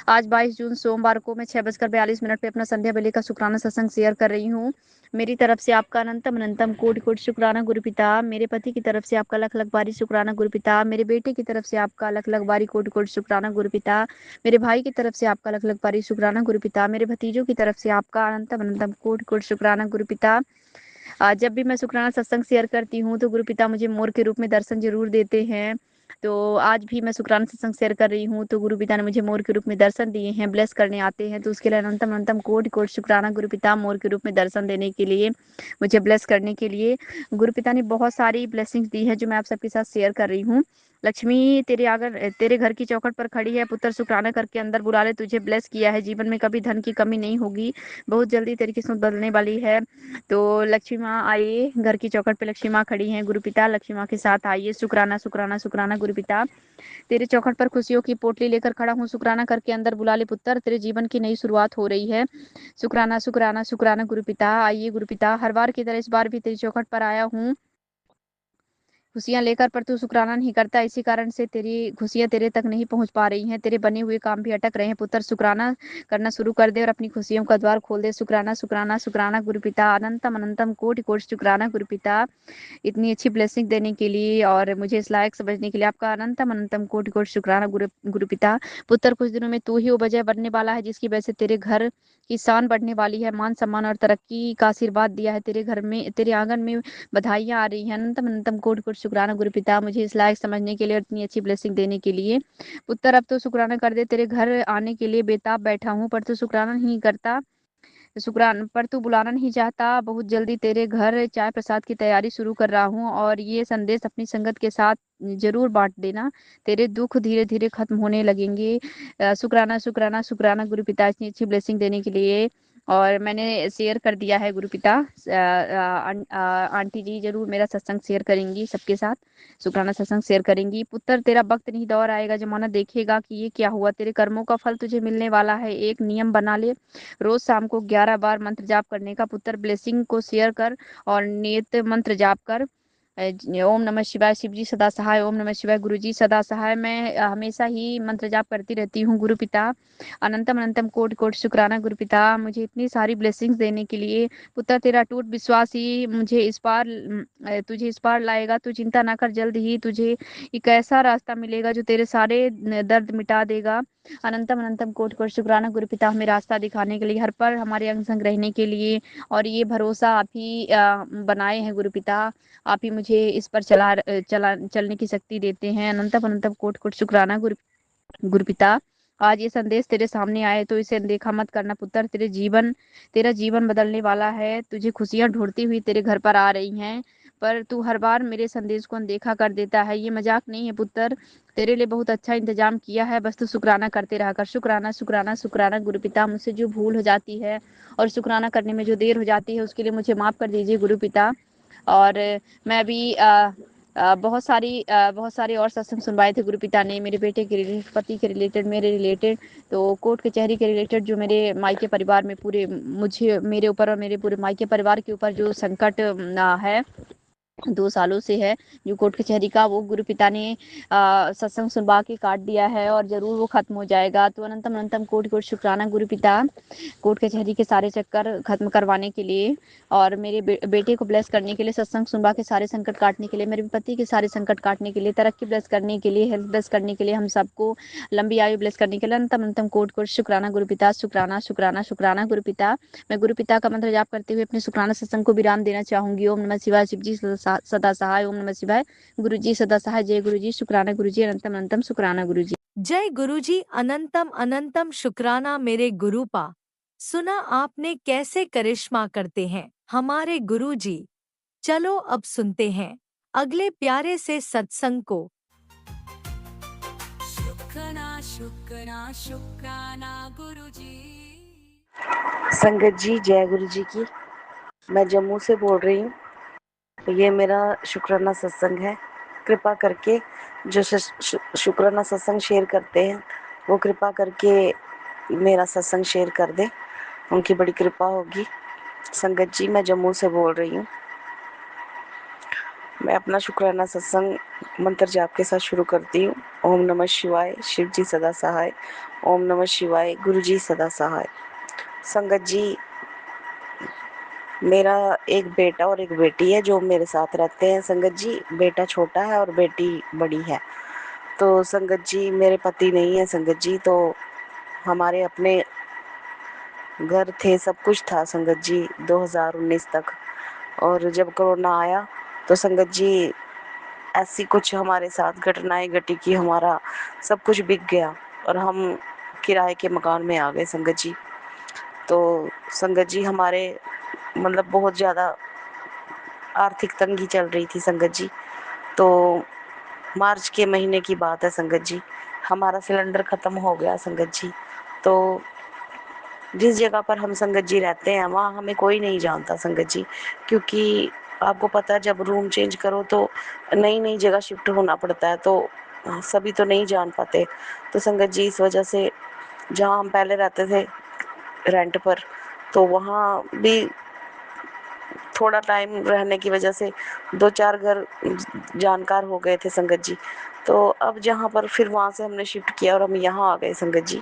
आज 22 जून सोमवार को मैं 6:42 पे अपना संध्या बेले का शुक्राना सत्संग शेयर कर रही हूँ। मेरी तरफ से आपका अनंतम अनंतम कोटि कोटि शुक्राना गुरुपिता। मेरे पति की तरफ से आपका लख लख बारी शुक्राना गुरुपिता। मेरे बेटे की तरफ से आपका लख लख बारी कोटि कोटि शुक्राना गुरुपिता। मेरे भाई की तरफ से आपका लख लख बारी शुक्राना गुरुपिता। मेरे भतीजों की तरफ से आपका अनंतम अनंतम कोटि कोटि शुक्राना गुरुपिता। जब भी मैं शुक्राना सत्संग शेयर करती हूँ तो गुरुपिता मुझे मोर के रूप में दर्शन जरूर देते हैं। तो आज भी मैं शुक्राना सत्संग शेयर कर रही हूँ तो गुरुपिता ने मुझे मोर के रूप में दर्शन दिए हैं, ब्लेस करने आते हैं। तो उसके लिए अनंतम अनंतम कोटि कोटि शुक्राना गुरुपिता, मोर के रूप में दर्शन देने के लिए, मुझे ब्लेस करने के लिए। गुरुपिता ने बहुत सारी ब्लेसिंग्स दी है जो मैं आप सबके साथ शेयर कर रही हूँ। लक्ष्मी तेरे घर की चौखट पर खड़ी है, पुत्र शुक्राना करके अंदर बुला ले, तुझे ब्लेस किया है, जीवन में कभी धन की कमी नहीं होगी, बहुत जल्दी तेरी किस्मत बदलने वाली है। तो लक्ष्मी माँ आइए, घर की चौखट पे लक्ष्मी माँ खड़ी हैं। गुरुपिता लक्ष्मी माँ के साथ आइए। शुक्राना शुक्राना शुक्राना गुरुपिता। तेरे चौखट पर खुशियों की पोटली लेकर खड़ा हूँ, शुक्राना करके अंदर बुला ले पुत्र, तेरे जीवन की नई शुरुआत हो रही है। शुक्राना शुक्राना शुक्राना गुरुपिता। आइए गुरुपिता, हर बार की तरह इस बार भी तेरी चौखट पर आया हूँ खुशियां लेकर, पर तू शुक्राना नहीं करता, इसी कारण से तेरी खुशियां तेरे तक नहीं पहुंच पा रही हैं, तेरे बने हुए काम भी अटक रहे हैं। पुत्र शुक्राना करना शुरू कर दे और अपनी खुशियों का द्वार खोल दे। शुक्राना शुक्राना शुक्राना गुरुपिता, अनंतम अनंतम कोटि कोटि शुक्राना गुरुपिता, इतनी अच्छी ब्लेसिंग देने के लिए और मुझे इस लायक समझने के लिए आपका अनंतम अनंतम कोटि कोटि शुक्राना गुरुपिता। पुत्र, कुछ दिनों में तू ही वो वजह बनने वाला है जिसकी वजह से तेरे घर की शान बढ़ने वाली है, मान सम्मान और तरक्की का आशीर्वाद दिया है तेरे घर में, तेरे आंगन में बधाइयां आ रही हैं। अनंतम अनंतम कोटि कोटि शुक्राना गुरुपिता, मुझे इस लायक समझने के लिए और इतनी अच्छी ब्लेसिंग देने के लिए। पुत्र, अब तो शुक्राना कर दे, तेरे घर आने के लिए बेताब बैठा हूँ पर तू शुक्राना नहीं करता, शुक्राना पर तू बुलाना नहीं चाहता। बहुत जल्दी तेरे घर चाय प्रसाद की तैयारी शुरू कर रहा हूँ और ये संदेश अपनी संगत के साथ जरूर बांट देना, तेरे दुख धीरे धीरे खत्म होने लगेंगे। शुक्राना शुक्राना शुक्राना गुरुपिता, इतनी अच्छी ब्लेसिंग देने के लिए। और मैंने शेयर कर दिया है गुरुपिता। आंटी जी जरूर मेरा सत्संग शेयर करेंगी सबके साथ, शुक्राना सत्संग शेयर करेंगी। पुत्र, तेरा वक्त नहीं दौर आएगा, जमाना देखेगा कि ये क्या हुआ, तेरे कर्मों का फल तुझे मिलने वाला है। एक नियम बना ले, रोज शाम को 11 बार मंत्र जाप करने का। पुत्र, ब्लेसिंग को शेयर कर और नियत मंत्र जाप कर। ओम नमः शिवाय, शिवजी सदा सहाय। ओम नमः शिवाय, गुरुजी सदा सहाय। मैं हमेशा ही मंत्र जाप करती रहती हूँ गुरुपिता। अनंतम अनंतम कोटि कोटि शुक्राना गुरुपिता, मुझे इतनी सारी ब्लेसिंग्स देने के लिए। पुत्र, तेरा टूट विश्वास ही मुझे इस पार तुझे इस पार लाएगा। तू चिंता ना कर, जल्द ही तुझे एक ऐसा रास्ता मिलेगा जो तेरे सारे दर्द मिटा देगा। अनंतम अनंतम कोटि कोटि शुक्राना गुरुपिता, हमें रास्ता दिखाने के लिए, हर पर हमारे अंग संग रहने के लिए, और ये भरोसा आप ही बनाए हैं गुरुपिता। आप ही मुझे इस पर चलने की शक्ति देते हैं। अनंतम अनंतम कोटि कोटि शुक्राना गुरुपिता। आज ये संदेश तेरे सामने आए तो इसे अनदेखा मत करना पुत्र, तेरा जीवन बदलने वाला है। तुझे खुशियां ढूंढती हुई तेरे घर पर आ रही हैं, पर तू हर बार मेरे संदेश को अनदेखा कर देता है। ये मजाक नहीं है पुत्र, तेरे लिए बहुत अच्छा इंतजाम किया है, बस तू शुक्राना करते रहा कर। शुक्राना शुक्राना शुक्राना गुरुपिता, मुझसे जो भूल हो जाती है और शुक्राना करने में जो देर हो जाती है उसके लिए मुझे माफ कर दीजिए गुरुपिता। और मैं भी बहुत सारी और सत्संग सुनवाए थे गुरुपिता ने, मेरे बेटे के रिलेटेड, पति के रिलेटेड, मेरे रिलेटेड, तो कोर्ट कचहरी के रिलेटेड, जो मेरे मायके परिवार में पूरे मुझे मेरे ऊपर और मेरे पूरे मायके परिवार के ऊपर जो संकट है 2 सालों से है, जो कोर्ट कचहरी का, वो गुरुपिता ने सत्संग सुनवा के काट दिया है और जरूर वो खत्म हो जाएगा। तो अनंतम अनंतम कोटि कोटि शुक्राना गुरुपिता, कोर्ट कचहरी के सारे चक्कर खत्म करवाने के लिए और मेरे बेटे को ब्लेस करने के लिए, सत्संग सुनवा के सारे संकट काटने के लिए, मेरे पति के सारे संकट काटने के लिए, तरक्की ब्लेस करने के लिए, हेल्थ ब्लेस करने के लिए, हम सबको लंबी आयु ब्लेस करने के लिए। अनंतम अनंतम कोटि कोटि शुक्राना गुरुपिता। शुक्राना शुक्राना शुक्राना गुरुपिता। मैं गुरुपिता का मंत्र जाप करते हुए अपने शुक्राना सत्संग को विराम देना चाहूंगी। ओम नमः शिवाय, शिवजी सदा सहाय। ओम नमः शिवाय, गुरुजी सदा सहाय। जय गुरुजी, शुक्राना गुरुजी, अनंतम अनंतम शुक्राना गुरुजी। जय गुरुजी, अनंतम अनंतम शुक्राना मेरे गुरुपा। सुना आपने कैसे करिश्मा करते हैं हमारे गुरुजी। चलो अब सुनते हैं अगले प्यारे से सत्संग को। शुक्राना शुक्राना शुक्राना गुरुजी। संगत जी, जय गुरु जी की। मैं जम्मू से बोल रही हूँ। ये मेरा शुक्राना सत्संग है। कृपा करके जो शुक्राना सत्संग शेयर करते हैं वो कृपा करके मेरा सत्संग शेयर कर दे, उनकी बड़ी कृपा होगी। संगत जी, मैं जम्मू से बोल रही हूँ। मैं अपना शुक्राना सत्संग मंत्र जाप के साथ शुरू करती हूँ। ओम नमः शिवाय, शिव जी सदा सहाय। ओम नमः शिवाय, गुरु जी सदा सहाय। संगत जी, मेरा एक बेटा और एक बेटी है जो मेरे साथ रहते हैं। संगत जी, बेटा छोटा है और बेटी बड़ी है। तो संगत जी, मेरे पति नहीं है संगत जी, तो हमारे अपने घर थे, सब कुछ था संगत जी 2019 तक। और जब कोरोना आया तो संगत जी ऐसी कुछ हमारे साथ घटनाएं घटी कि हमारा सब कुछ बिक गया और हम किराए के मकान में आ गए संगत जी। तो संगत जी हमारे मतलब बहुत ज़्यादा आर्थिक तंगी चल रही थी संगत जी। तो मार्च के महीने की बात है संगत जी, हमारा सिलेंडर ख़त्म हो गया संगत जी। तो जिस जगह पर हम संगत जी रहते हैं वहाँ हमें कोई नहीं जानता संगत जी, क्योंकि आपको पता है जब रूम चेंज करो तो नई नई जगह शिफ्ट होना पड़ता है, तो सभी तो नहीं जान पाते। तो संगत जी इस वजह से जहाँ हम पहले रहते थे रेंट पर, तो वहाँ भी थोड़ा टाइम रहने की वजह से 2-4 घर जानकार हो गए थे संगत जी। तो अब जहाँ पर फिर वहाँ से हमने शिफ्ट किया और हम यहाँ आ गए संगत जी।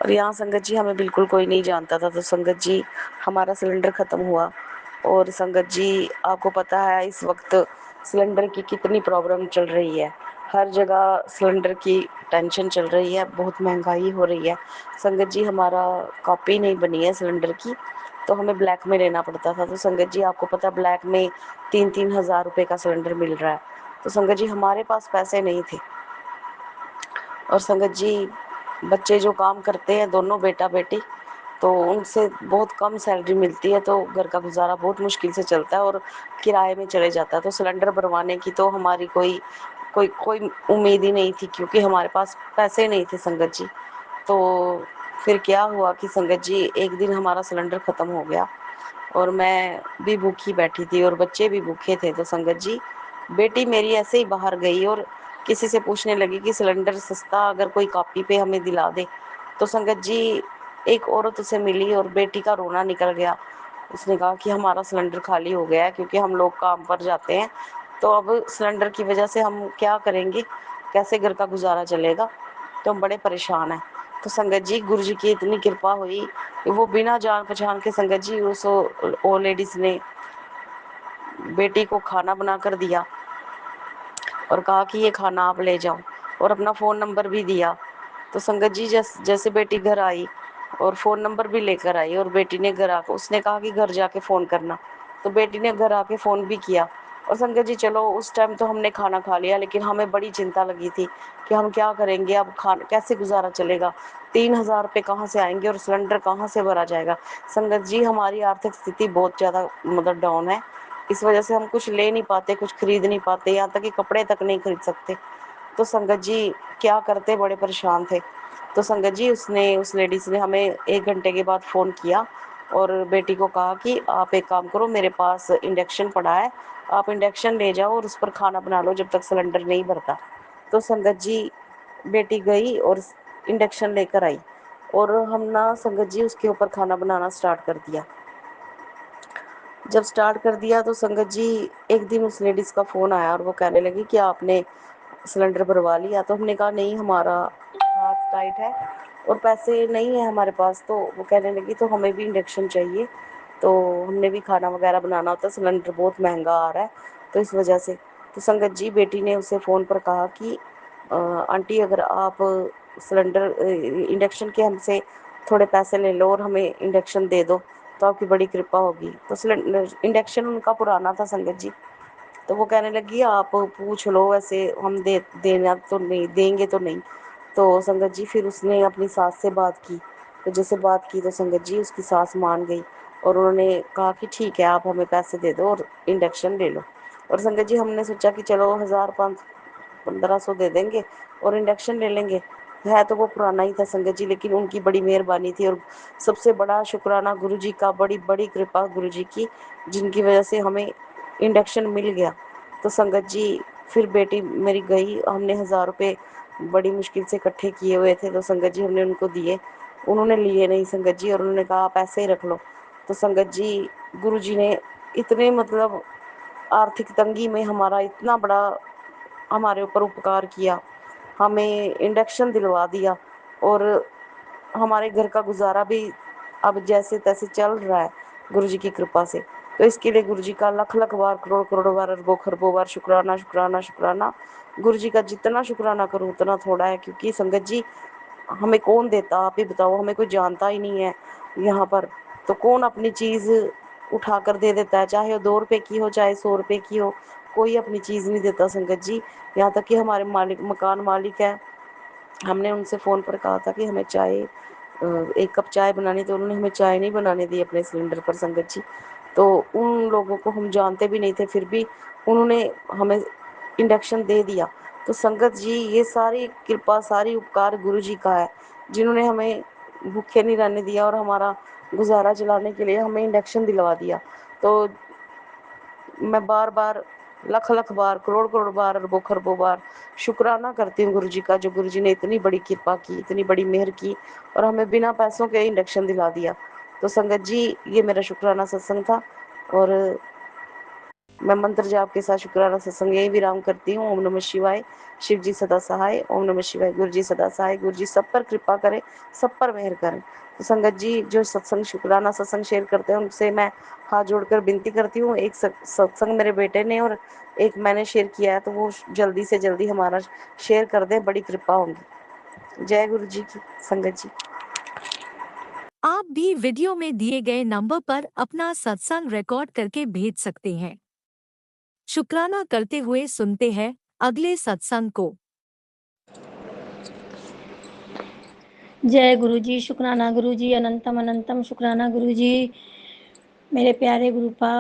और यहाँ संगत जी हमें बिल्कुल कोई नहीं जानता था। तो संगत जी हमारा सिलेंडर ख़त्म हुआ और संगत जी आपको पता है इस वक्त सिलेंडर की कितनी प्रॉब्लम चल रही है। हर जगह सिलेंडर की टेंशन चल रही है, बहुत महंगाई हो रही है संगत जी। हमारा कॉपी नहीं बनी है सिलेंडर की, तो हमें ब्लैक में लेना पड़ता था। तो संगत जी आपको पता ब्लैक में 3-3 हज़ार रुपये का सिलेंडर मिल रहा है। तो संगत जी हमारे पास पैसे नहीं थे। और संगत जी बच्चे जो काम करते हैं, दोनों बेटा बेटी, तो उनसे बहुत कम सैलरी मिलती है, तो घर का गुजारा बहुत मुश्किल से चलता है और किराए में चले जाता है। तो सिलेंडर भरवाने की तो हमारी कोई कोई कोई उम्मीद ही नहीं थी, क्योंकि हमारे पास पैसे नहीं थे संगत जी। तो फिर क्या हुआ कि संगत जी एक दिन हमारा सिलेंडर ख़त्म हो गया और मैं भी भूखी बैठी थी और बच्चे भी भूखे थे। तो संगत जी बेटी मेरी ऐसे ही बाहर गई और किसी से पूछने लगी कि सिलेंडर सस्ता अगर कोई कॉपी पे हमें दिला दे। तो संगत जी एक औरत उसे मिली और बेटी का रोना निकल गया। उसने कहा कि हमारा सिलेंडर खाली हो गया है, क्योंकि हम लोग काम पर जाते हैं, तो अब सिलेंडर की वजह से हम क्या करेंगे, कैसे घर का गुजारा चलेगा, तो हम बड़े परेशान हैं। तो संगत जी गुरु जी की इतनी कृपा हुई कि वो बिना जान पहचान के संगत जी उस ओ लेडीज़ ने बेटी को खाना बना कर दिया और कहा कि ये खाना आप ले जाओ, और अपना फ़ोन नंबर भी दिया। तो संगत जी जैसे बेटी घर आई और फ़ोन नंबर भी लेकर आई, और बेटी ने घर आकर उसने कहा कि घर जाके फ़ोन करना। तो बेटी ने घर आके फ़ोन भी किया। और संगत जी चलो उस टाइम तो हमने खाना खा लिया, लेकिन हमें बड़ी चिंता लगी थी कि हम क्या करेंगे, अब खाना कैसे गुजारा चलेगा, 3,000 रुपये कहाँ से आएंगे और सिलेंडर कहाँ से भरा जाएगा। संगत जी हमारी आर्थिक स्थिति बहुत ज़्यादा मतलब डाउन है, इस वजह से हम कुछ ले नहीं पाते, कुछ खरीद नहीं पाते, यहाँ तक कि कपड़े तक नहीं खरीद सकते। तो संगत जी क्या करते, बड़े परेशान थे। तो संगत जी उस लेडीज़ ने हमें 1 घंटे के बाद फ़ोन किया और बेटी को कहा कि आप एक काम करो, मेरे पास इंडक्शन पड़ा है, आप इंडक्शन ले जाओ और उस पर खाना बना लो जब तक सिलेंडर नहीं भरता। तो संगत जी बेटी गई और इंडक्शन लेकर आई और हम ना संगत जी उसके ऊपर खाना बनाना स्टार्ट कर दिया। जब स्टार्ट कर दिया तो संगत जी एक दिन उस लेडीज़ का फ़ोन आया और वो कहने लगी कि आपने सिलेंडर भरवा लिया। तो हमने कहा नहीं, हमारा हाथ टाइट है और पैसे नहीं है हमारे पास। तो वो कहने लगी तो हमें भी इंडक्शन चाहिए, तो हमने भी खाना वगैरह बनाना होता है, सिलेंडर बहुत महंगा आ रहा है, तो इस वजह से। तो संगत जी बेटी ने उसे फ़ोन पर कहा कि आंटी अगर आप सिलेंडर इंडक्शन के हमसे थोड़े पैसे ले लो और हमें इंडक्शन दे दो तो आपकी बड़ी कृपा होगी। तो सिलेंडर इंडक्शन उनका पुराना था संगत जी। तो वो कहने लगी आप पूछ लो, वैसे हम देना तो नहीं देंगे तो नहीं। तो संगत जी फिर उसने अपनी सास से बात की, तो जैसे बात की तो संगत जी उसकी सास मान गई और उन्होंने कहा कि ठीक है आप हमें पैसे दे दो और इंडक्शन ले लो। और संगत जी हमने सोचा कि चलो 1,000-1,500 दे देंगे और इंडक्शन ले लेंगे। है तो वो पुराना ही था संगत जी, लेकिन उनकी बड़ी मेहरबानी थी और सबसे बड़ा शुक्राना गुरु जी का, बड़ी बड़ी कृपा गुरु जी की, जिनकी वजह से हमें इंडक्शन मिल गया। तो संगत जी फिर बेटी मेरी गई, हमने 1,000 रुपये बड़ी मुश्किल से इकट्ठे किए हुए थे, तो संगत जी हमने उनको दिए। उन्होंने लिए नहीं संगत जी, और उन्होंने कहा आप ऐसे ही रख लो। तो संगत जी गुरु जी ने इतने मतलब आर्थिक तंगी में हमारा इतना बड़ा हमारे ऊपर उपकार किया, हमें इंडक्शन दिलवा दिया और हमारे घर का गुजारा भी अब जैसे तैसे चल रहा है गुरु जी की कृपा से। तो इसके लिए गुरु जी का लख लख बार, करोड़ करोड़ बार, अरबों खरबों बार शुक्राना शुक्राना शुक्राना। गुरु जी का जितना शुक्राना करूँ उतना थोड़ा है, क्योंकि संगत जी हमें कौन देता, आप ही बताओ, हमें कोई जानता ही नहीं है यहाँ पर, तो कौन अपनी चीज़ उठा कर दे देता है, चाहे वो 2 रुपए की हो चाहे 100 रुपए की हो, कोई अपनी चीज़ नहीं देता संगत जी। यहाँ तक कि हमारे मालिक, मकान मालिक है, हमने उनसे फ़ोन पर कहा था कि हमें चाय, 1 कप चाय बनानी, तो उन्होंने हमें चाय नहीं बनाने दी अपने सिलेंडर पर संगत जी। तो उन लोगों को हम जानते भी नहीं थे, फिर भी उन्होंने हमें इंडक्शन दे दिया। तो संगत जी ये सारी कृपा, सारी उपकार गुरु जी का है, जिन्होंने हमें भूखे नहीं रहने दिया और हमारा गुजारा चलाने के लिए हमें इंडक्शन दिलवा दिया। तो मैं बार बार, लख लख बार, करोड़ करोड़ बार, अरबों खरबों बार शुक्राना करती हूँ गुरु जी का, जो गुरु जी ने इतनी बड़ी कृपा की, इतनी बड़ी मेहर की और हमें बिना पैसों के इंडक्शन दिला दिया। तो संगत जी ये मेरा शुक्राना सत्संग था और मैं मंत्र जाप के साथ शुक्राना सत्संग यही विराम करती हूँ। ओम नमः शिवाय, शिव जी सदा सहाय। ओम नमः शिवाय, गुरु जी सदा सहाय। गुरु जी सब पर कृपा करें, सब पर मेहर करें। तो संगत जी जो सत्संग, शुक्राना सत्संग शेयर करते हैं, उनसे मैं हाथ जोड़कर विनती करती हूँ। एक सत्संग मेरे बेटे ने और एक मैंने शेयर किया है, तो वो जल्दी से जल्दी हमारा शेयर कर दें, बड़ी कृपा होगी। जय गुरु जी की संगत जी। आप भी वीडियो में दिए गए नंबर पर अपना सत्संग रिकॉर्ड करके भेज सकते हैं। शुक्राना करते हुए सुनते हैं अगले सत्संग को। जय गुरु जी, शुक्राना गुरु जी, अनंतम अनंतम शुक्राना गुरु जी। मेरे प्यारे गुरुपा,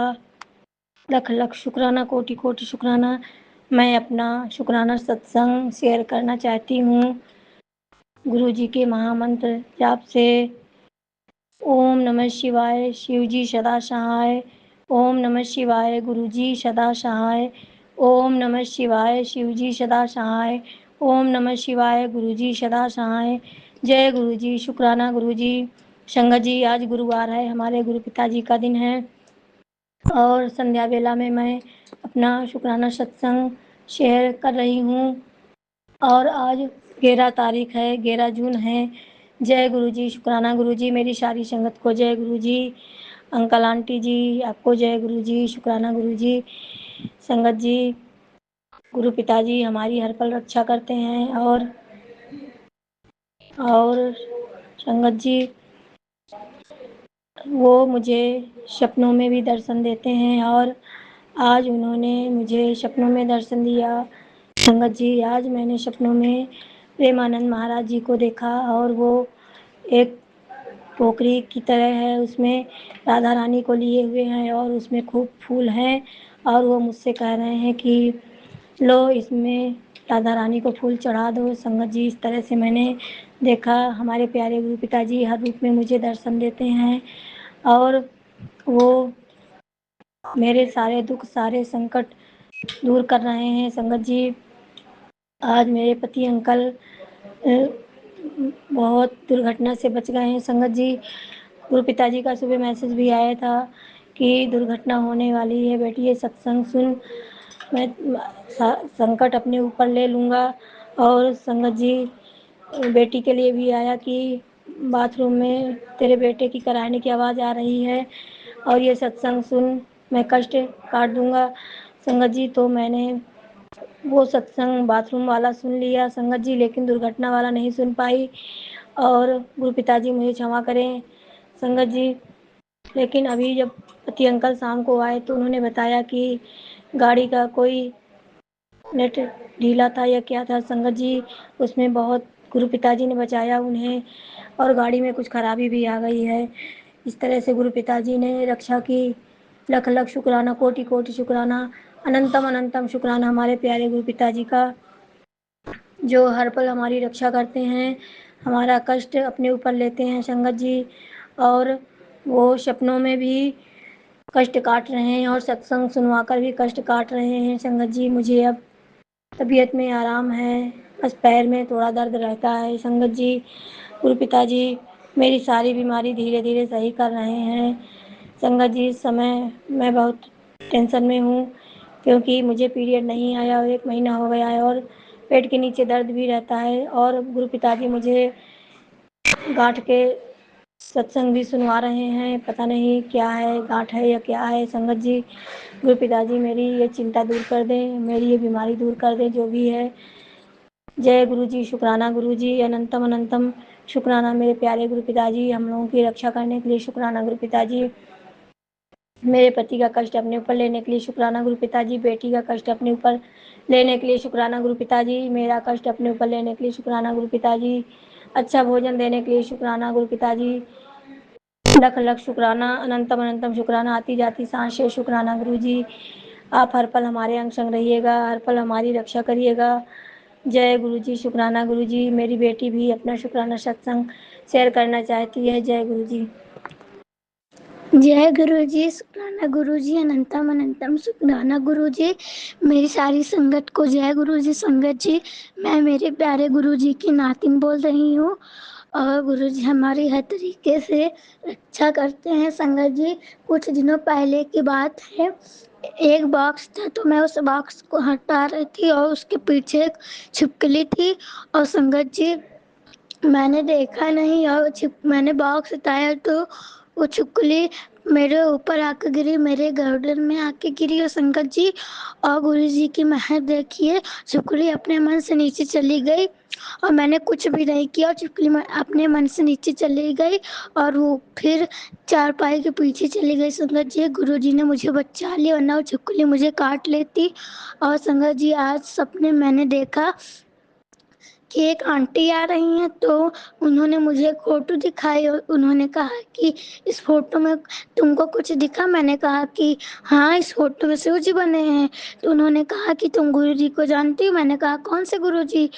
लख लख शुक्राना, कोटि कोटि शुक्राना। मैं अपना शुक्राना सत्संग शेयर करना चाहती हूँ गुरु जी के महामंत्र जाप से। ओम नमः शिवाय, शिव जी सदा सहाय। ओम नमः शिवाय, गुरु जी सदा सहाय। ओम नमः शिवाय, शिव जी सदा सहाय। ओम नमः शिवाय, गुरु जी सदा सहाय। जय गुरु जी, शुक्राना गुरु जी। संगत जी आज गुरुवार है, हमारे गुरु पिताजी का दिन है और संध्या बेला में मैं अपना शुक्राना सत्संग शेयर कर रही हूँ और आज 11 तारीख है, 11 जून है। जय गुरु जी, शुक्राना गुरु जी। मेरी सारी संगत को जय गुरु जी। अंकल आंटी जी आपको जय गुरु जी, शुक्राना गुरु जी। संगत जी गुरु पिताजी हमारी हर पल रक्षा करते हैं और संगत जी वो मुझे सपनों में भी दर्शन देते हैं और आज उन्होंने मुझे सपनों में दर्शन दिया। संगत जी आज मैंने सपनों में प्रेमानंद महाराज जी को देखा और वो एक टोकरी की तरह है, उसमें राधा रानी को लिए हुए हैं और उसमें खूब फूल हैं और वो मुझसे कह रहे हैं कि लो इसमें राधा रानी को फूल चढ़ा दो। संगत जी इस तरह से मैंने देखा। हमारे प्यारे गुरु पिताजी हर रूप में मुझे दर्शन देते हैं और वो मेरे सारे दुख, सारे संकट दूर कर रहे हैं। संगत जी आज मेरे पति अंकल बहुत दुर्घटना से बच गए हैं। संगत जी गुरु पिताजी का सुबह मैसेज भी आया था कि दुर्घटना होने वाली है, बेटी ये सत्संग सुन, मैं संकट अपने ऊपर ले लूँगा। और संगत जी बेटी के लिए भी आया कि बाथरूम में तेरे बेटे की कराहने की आवाज़ आ रही है और ये सत्संग सुन, मैं कष्ट काट दूँगा। संगत जी तो मैंने वो सत्संग बाथरूम वाला सुन लिया संगत जी, लेकिन दुर्घटना वाला नहीं सुन पाई और गुरु पिताजी मुझे क्षमा करें संगत जी। लेकिन अभी जब पति अंकल शाम को आए तो उन्होंने बताया कि गाड़ी का कोई नेट ढीला था या क्या था संगत जी, उसमें बहुत गुरु पिताजी ने बचाया उन्हें और गाड़ी में कुछ खराबी भी आ गई है। इस तरह से गुरु पिताजी ने रक्षा की। लख लख शुक्राना, कोटि कोटि शुक्राना, अनंतम अनंतम शुक्राना हमारे प्यारे गुरु पिताजी का, जो हर पल हमारी रक्षा करते हैं, हमारा कष्ट अपने ऊपर लेते हैं संगत जी। और वो सपनों में भी कष्ट काट रहे हैं और सत्संग सुनवा कर भी कष्ट काट रहे हैं संगत जी। मुझे अब तबीयत में आराम है, बस पैर में थोड़ा दर्द रहता है संगत जी। गुरु पिताजी मेरी सारी बीमारी धीरे धीरे सही कर रहे हैं संगत जी। इस समय मैं बहुत टेंशन में हूँ क्योंकि मुझे पीरियड नहीं आया और 1 महीना हो गया है और पेट के नीचे दर्द भी रहता है। और गुरु पिताजी मुझे गाँठ के सत्संग भी सुनवा रहे हैं, पता नहीं क्या है, गाँठ है या क्या है। संगत जी, गुरु पिताजी मेरी ये चिंता दूर कर दें, मेरी ये बीमारी दूर कर दें जो भी है। जय गुरु जी, शुक्राना गुरु जी, अनंतम अनंतम शुक्राना मेरे प्यारे गुरु पिताजी, हम लोगों की रक्षा करने के लिए शुक्राना गुरु पिताजी। मेरे पति का कष्ट अपने ऊपर लेने के लिए शुक्राना गुरु पिताजी, बेटी का कष्ट अपने ऊपर लेने के लिए शुक्राना गुरु पिताजी, मेरा कष्ट अपने ऊपर लेने के लिए शुक्राना गुरु पिताजी, अच्छा भोजन देने के लिए शुक्राना गुरु पिताजी, लख लख शुक्राना, अनंतम अनंतम शुक्राना, आती जाती सांस से शुक्राना गुरु जी। आप हर पल हमारे अंग संग रहिएगा, हर पल हमारी रक्षा करिएगा। जय गुरु जी, शुक्राना गुरु जी। मेरी बेटी भी अपना शुक्राना सत्संग शेयर करना चाहती है। जय गुरु जी। जय गुरु जी, शुक्राना गुरु जी, अनंतम अनंतम शुक्राना गुरु जी। मेरी सारी संगत को जय गुरु जी। संगत जी, मैं मेरे प्यारे गुरु जी की नातिन बोल रही हूँ और गुरु जी हमारी हर तरीके से रक्षा करते हैं। संगत जी, कुछ दिनों पहले की बात है, एक बॉक्स था तो मैं उस बॉक्स को हटा रही थी और उसके पीछे एक छिपकली थी और संगत जी मैंने देखा नहीं और मैंने बॉक्स हटाया तो वो छिपकली मेरे ऊपर आके गिरी, मेरे गर्दन में आके गिरी। और संगत जी और गुरु जी की मेहर देखिए, छिपकली अपने मन से नीचे चली गई और मैंने कुछ भी नहीं किया और छिपकली अपने मन से नीचे चली गई और वो फिर चारपाई के पीछे चली गई। संगत जी, गुरु जी ने मुझे बचा लिया वरना वो छिपकली मुझे काट लेती। और संगत जी, आज सपने मैंने देखा कि एक आंटी आ रही हैं तो उन्होंने मुझे एक फ़ोटो दिखाई और उन्होंने कहा कि इस फ़ोटो में तुमको कुछ दिखा? मैंने कहा कि हाँ, इस फ़ोटो में शिव जी बने हैं। तो उन्होंने कहा कि तुम गुरु जी को जानती हो? मैंने कहा कौन से गुरु जी?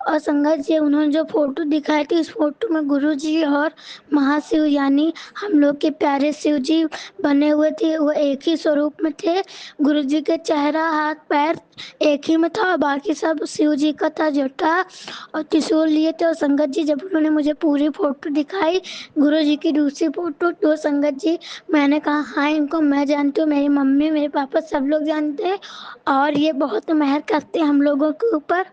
और संगत जी, उन्होंने जो फ़ोटो दिखाई थी उस फ़ोटो में गुरु जी और महाशिव यानी हम लोग के प्यारे शिव जी बने हुए थे। वो एक ही स्वरूप में थे। गुरु जी के चेहरा, हाथ, पैर एक ही में था और बाकी सब शिव जी का था, जटा और त्रिशूल लिए थे। और संगत जी, जब उन्होंने मुझे पूरी फोटो दिखाई, गुरु जी की दूसरी फोटो, तो संगत जी मैंने कहा हाँ, इनको मैं जानती हूँ, मेरी मम्मी मेरे पापा सब लोग जानते हैं और ये बहुत मेहर करते हैं हम लोगों के ऊपर।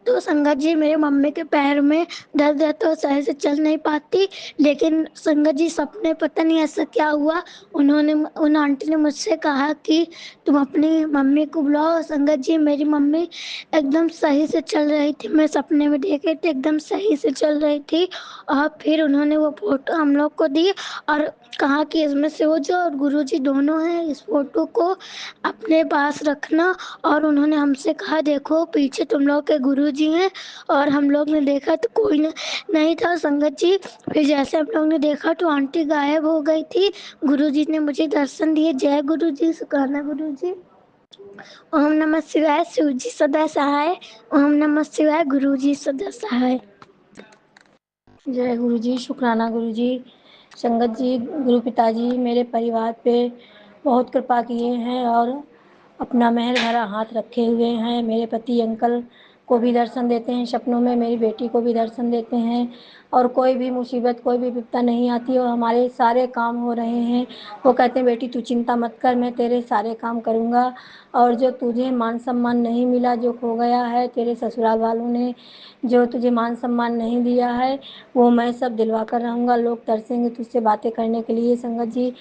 तो संगत जी, मेरे मम्मी के पैर में दर्द है तो सही से चल नहीं पाती, लेकिन संगत जी सपने पता नहीं ऐसा क्या हुआ, उन आंटी ने मुझसे कहा कि तुम अपनी मम्मी को बुलाओ। संगत जी, मेरी मम्मी एकदम सही से चल रही थी, मैं सपने में देख रही थी एकदम सही से चल रही थी। और फिर उन्होंने वो फोटो हम लोग को दी और कहा कि इसमें शिव जी और गुरु जी दोनों हैं, इस फोटो को अपने पास रखना। और उन्होंने हमसे कहा देखो पीछे तुम लोग के गुरु जी हैं। और हम लोग ने देखा तो कोई नहीं था संगत जी। फिर जैसे हम लोग ने देखा तो आंटी गायब हो गई थी। गुरु जी ने मुझे दर्शन दिए। जय गुरु जी, शुक्राना गुरु जी। ओम नमः शिवाय, शिव जी सदा सहाय। ओम नमः शिवाय, गुरु जी सदा सहाय। जय गुरु जी, शुक्राना गुरु जी। संगत जी, गुरु पिताजी मेरे परिवार पे बहुत कृपा किए हैं और अपना मेहर भरा हाथ रखे हुए हैं। मेरे पति अंकल को भी दर्शन देते हैं सपनों में, मेरी बेटी को भी दर्शन देते हैं और कोई भी मुसीबत, कोई भी विपदा नहीं आती और हमारे सारे काम हो रहे हैं। वो कहते हैं बेटी तू चिंता मत कर, मैं तेरे सारे काम करूँगा और जो तुझे मान सम्मान नहीं मिला, जो खो गया है, तेरे ससुराल वालों ने जो तुझे मान सम्मान नहीं दिया है, वो मैं सब दिलवा कर रहूँगा। लोग तरसेंगे तुझसे बातें करने के लिए। संगत जी,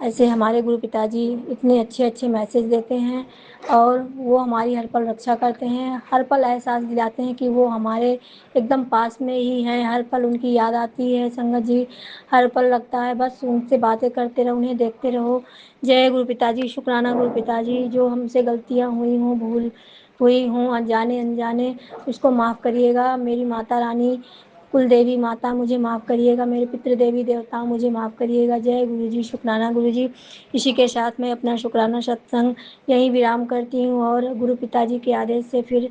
ऐसे हमारे गुरु पिताजी इतने अच्छे अच्छे मैसेज देते हैं और वो हमारी हर पल रक्षा करते हैं, हर पल एहसास दिलाते हैं कि वो हमारे एकदम पास में ही हैं। हर पल उनकी याद आती है संगत जी, हर पल लगता है बस उनसे बातें करते रहो, उन्हें देखते रहो। जय गुरु पिताजी, शुक्राना गुरु पिताजी। जो हमसे गलतियाँ हुई हों, भूल हुई हों, अनजाने अनजाने, उसको माफ़ करिएगा। मेरी माता रानी कुल देवी माता मुझे माफ़ करिएगा, मेरे पितृ देवी देवता मुझे माफ़ करिएगा। जय गुरु जी, शुक्राना गुरु जी। इसी के साथ मैं अपना शुक्राना सत्संग यहीं विराम करती हूँ और गुरु पिताजी के आदेश से फिर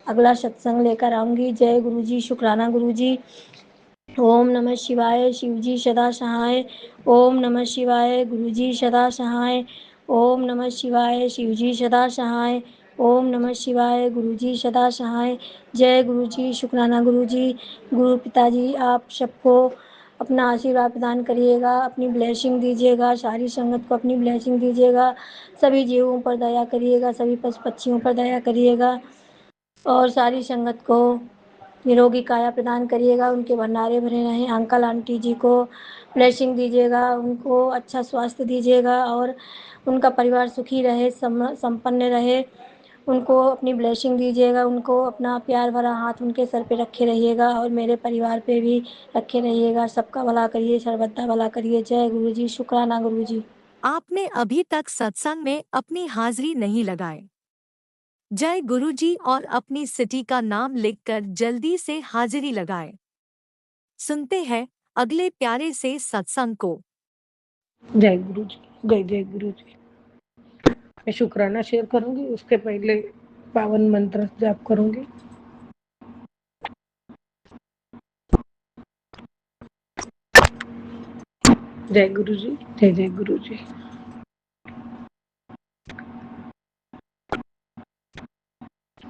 अगला सत्संग लेकर आऊँगी। जय गुरु जी, शुक्राना गुरु जी। ओम नमः शिवाय, शिव जी सदा सहाय। ओम नमः शिवाय, गुरु जी सदा सहाय। ओम नमः शिवाय, शिव जी सदा सहाय। ओम नमः शिवाय, गुरु जी सदा सहाय। जय गुरु जी, शुक्राना गुरु जी। गुरु पिताजी आप सबको अपना आशीर्वाद प्रदान करिएगा, अपनी ब्लेसिंग दीजिएगा, सारी संगत को अपनी ब्लेसिंग दीजिएगा, सभी जीवों पर दया करिएगा, सभी पशु पक्षियों पर दया करिएगा और सारी संगत को निरोगी काया प्रदान करिएगा, उनके भंडारे भरे रहें। अंकल आंटी जी को ब्लेसिंग दीजिएगा, उनको अच्छा स्वास्थ्य दीजिएगा और उनका परिवार सुखी रहे, संपन्न रहे, उनको अपनी ब्लेसिंग दीजिएगा, उनको अपना प्यार भरा हाथ उनके सर पे रखे रहिएगा और मेरे परिवार पे भी रखे रहिएगा। सबका भला करिए, सर्वदा भला करिए। जय गुरु जी। शुक्राना गुरु जी। आपने अभी तक सत्संग में अपनी हाजिरी नहीं लगाए। जय गुरु जी और अपनी सिटी का नाम लिखकर जल्दी से हाजिरी लगाए। सुनते हैं अगले प्यारे से सत्संग को। जय गुरु जी। जय जय गुरु जी। मैं शुक्राना शेयर करूंगी, उसके पहले पावन मंत्र जाप करूंगी। जय गुरु जी। जय जय गुरु जी।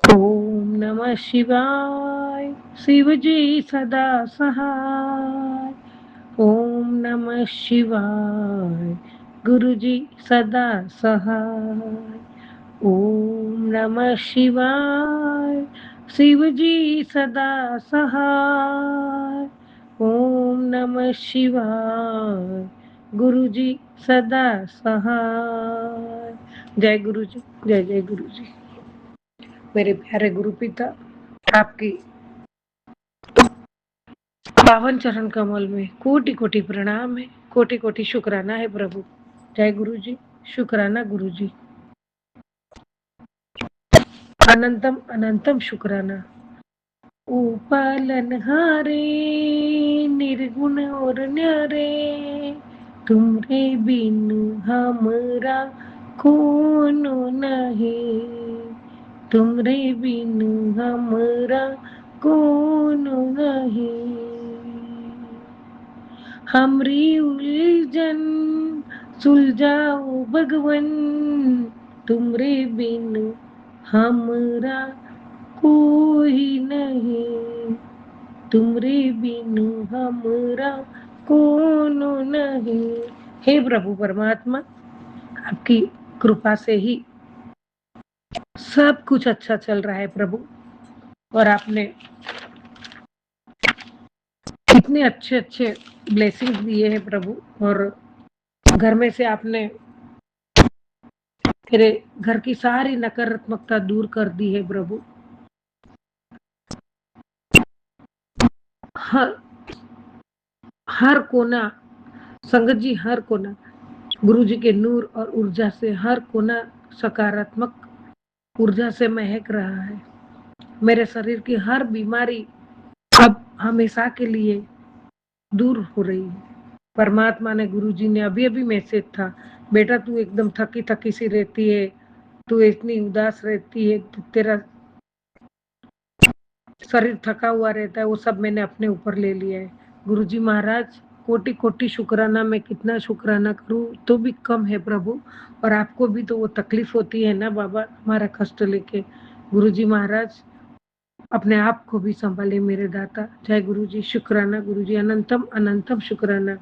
ओम नमः शिवाय। शिव जी सदा सहाय। ओम नमः शिवाय। गुरु जी सदा सहाय। ओम नमः शिवाय। शिव जी सदा सहाय। ओम नमः शिवाय। गुरु जी सदा सहाय। जय गुरु जी। जय जय गुरु जी। मेरे प्यारे गुरु पिता, आपकी पावन चरण कमल में कोटि कोटि प्रणाम है, कोटि कोटि शुक्राना है प्रभु। जय गुरु जी। शुक्राना गुरु जी। अनंतम अनंतम शुक्राना। ओ पालनहारे, निर्गुण और न्यारे, तुमरे बिन हमरा कौन नहीं, तुमरे बिन हमरा कौन नहीं। हमरी उलझन सुलझाओ भगवन, तुमरे बिन हमरा कोई नहीं, तुमरे बिन हमरा कौन नहीं। हे प्रभु परमात्मा, आपकी कृपा से ही सब कुछ अच्छा चल रहा है प्रभु, और आपने इतने अच्छे अच्छे ब्लेसिंग्स दिए हैं प्रभु, और घर में से आपने मेरे घर की सारी नकारात्मकता दूर कर दी है प्रभु। हर कोना संगत जी, हर कोना गुरु जी के नूर और ऊर्जा से, हर कोना सकारात्मक ऊर्जा से महक रहा है। मेरे शरीर की हर बीमारी अब हमेशा के लिए दूर हो रही है। परमात्मा ने, गुरु जी ने अभी अभी मैसेज था, बेटा तू एकदम थकी थकी सी रहती है, तू इतनी उदास रहती है, तेरा शरीर थका हुआ रहता है, वो सब मैंने अपने ऊपर ले लिया है। गुरु जी महाराज, कोटि कोटि शुक्राना। मैं कितना शुक्राना करूं तो भी कम है प्रभु, और आपको भी तो वो तकलीफ होती है ना बाबा, हमारा कष्ट लेके। गुरु जी महाराज, अपने आप को भी संभाले मेरे दाता। जय गुरु जी। शुक्राना गुरु जी। अनंतम अनंतम शुक्राना।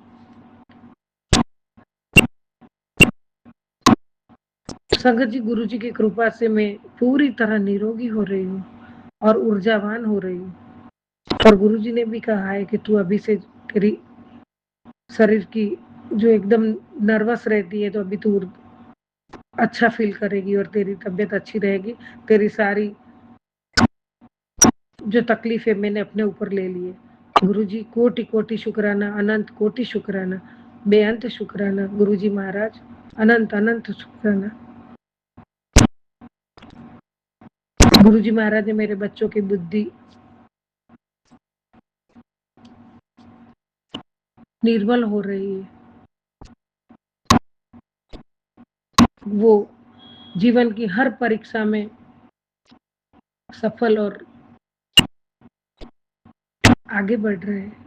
संगत जी, गुरु जी की कृपा से मैं पूरी तरह निरोगी हो रही हूँ और ऊर्जावान हो रही हूँ, और गुरु जी ने भी कहा है कि तू अभी से, तेरी शरीर की जो एकदम नर्वस रहती है, तो अभी तू अच्छा फील करेगी और तेरी तबीयत अच्छी रहेगी। तेरी सारी जो तकलीफ है मैंने अपने ऊपर ले ली है। गुरु जी कोटि कोटि शुक्राना, अनंत कोटि शुक्राना, बेअंत शुक्राना। गुरु जी महाराज, अनंत अनंत शुक्राना। गुरु जी महाराज ने मेरे बच्चों की बुद्धि निर्मल हो रही है, वो जीवन की हर परीक्षा में सफल और आगे बढ़ रहे हैं।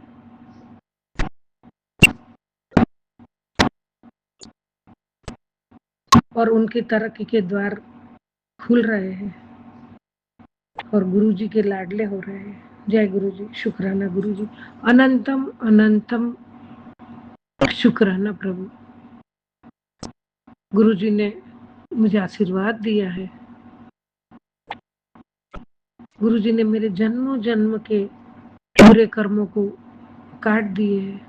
और उनकी तरक्की के द्वार खुल रहे हैं और गुरु जी के लाडले हो रहे हैं। जय गुरु जी। शुक्राना गुरु जी। अनंतम अनंतम शुक्राना प्रभु, गुरुजी ने मुझे आशीर्वाद दिया है। गुरुजी ने मेरे जन्मों जन्म के बुरे कर्मों को काट दिए है,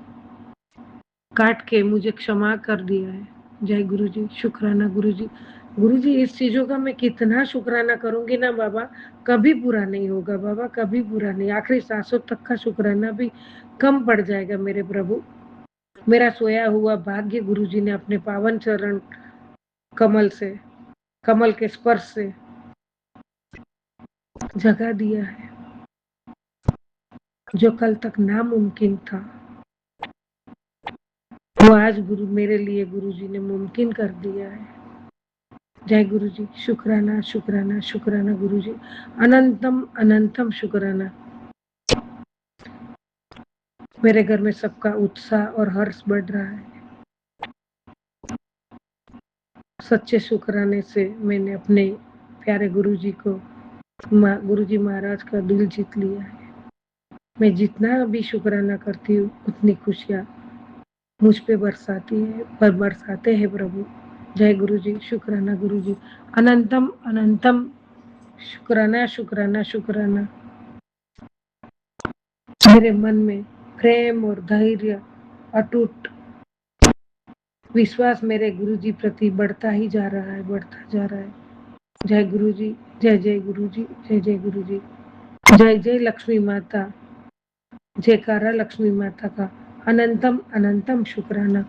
काट के मुझे क्षमा कर दिया है। जय गुरुजी, शुक्राना गुरुजी। गुरुजी, इस चीजों का मैं कितना शुक्राना करूंगी ना बाबा, कभी पूरा नहीं होगा बाबा, कभी पूरा नहीं। आखिरी सांसों तक का शुक्राना भी कम पड़ जाएगा मेरे प्रभु। मेरा सोया हुआ भाग्य गुरुजी ने अपने पावन चरण कमल से, कमल के स्पर्श से जगा दिया है। जो कल तक नामुमकिन था वो आज गुरु मेरे लिए गुरुजी ने मुमकिन कर दिया है। जय गुरुजी, शुक्राना शुक्राना शुक्राना गुरुजी, अनंतम अनंतम शुक्राना। मेरे घर में सबका उत्साह और हर्ष बढ़ रहा है। सच्चे शुक्राने से मैंने अपने प्यारे गुरुजी को, गुरुजी महाराज का दिल जीत लिया है। मैं जितना भी शुक्राना करती हूँ उतनी खुशियाँ मुझ पे बरसाते हैं प्रभु। जय गुरुजी, शुक्राना गुरुजी, अनंतम अनंतम शुक्राना शुक्राना शुक्राना। मेरे मन में प्रेम और धैर्य, अटूट विश्वास मेरे गुरुजी प्रति बढ़ता ही जा रहा है, बढ़ता जा रहा है। जय गुरुजी, जय जय गुरुजी, जय जय गुरुजी, जय जय लक्ष्मी माता, जयकारा लक्ष्मी माता का अनंतम अनंतम शुक्राना।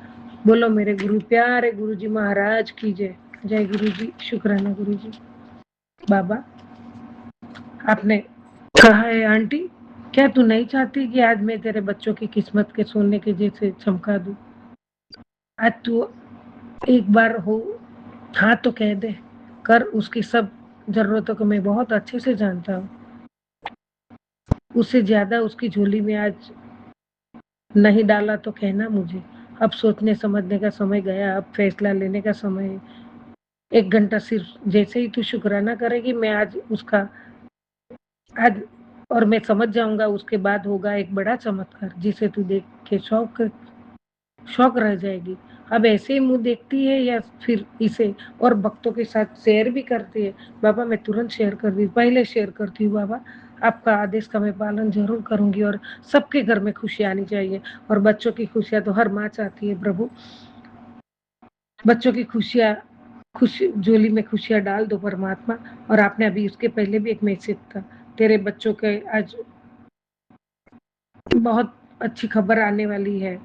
बोलो मेरे गुरु प्यारे गुरुजी महाराज की जय। जय गुरुजी, शुक्राना गुरुजी। बाबा, आपने कहा है आंटी, क्या तू नहीं चाहती कि आज मैं तेरे बच्चों की किस्मत के सोने के जैसे चमका दूं? आज तू एक बार हो हाँ तो कह दे, कर। उसकी सब जरूरतों को मैं बहुत अच्छे से जानता हूँ। उससे ज्यादा उसकी झोली में आज नहीं डाला तो कहना मुझे। अब सोचने समझने का समय गया, अब फैसला लेने का समय है। 1 घंटा सिर्फ जैसे ही तू शुक्राना करेगी, मैं आज उसका आज और मैं समझ जाऊंगा, उसके बाद होगा एक बड़ा चमत्कार जिसे तू देख के शौक रह जाएगी। अब ऐसे ही मुंह देखती है या फिर इसे और भक्तों के साथ शेयर भी करती है? बाबा, मैं तुरंत शेयर कर दी, पहले शेयर करती हूँ बाबा। आपका आदेश का मैं पालन जरूर करूंगी और सबके घर में खुशी आनी चाहिए। और बच्चों की खुशियां तो हर माँ चाहती है प्रभु। बच्चों की खुशियां, झोली में खुशियां डाल दो परमात्मा। और आपने अभी उसके पहले भी एक मैसेज था, तेरे बच्चों के आज बहुत अच्छी खबर आने वाली है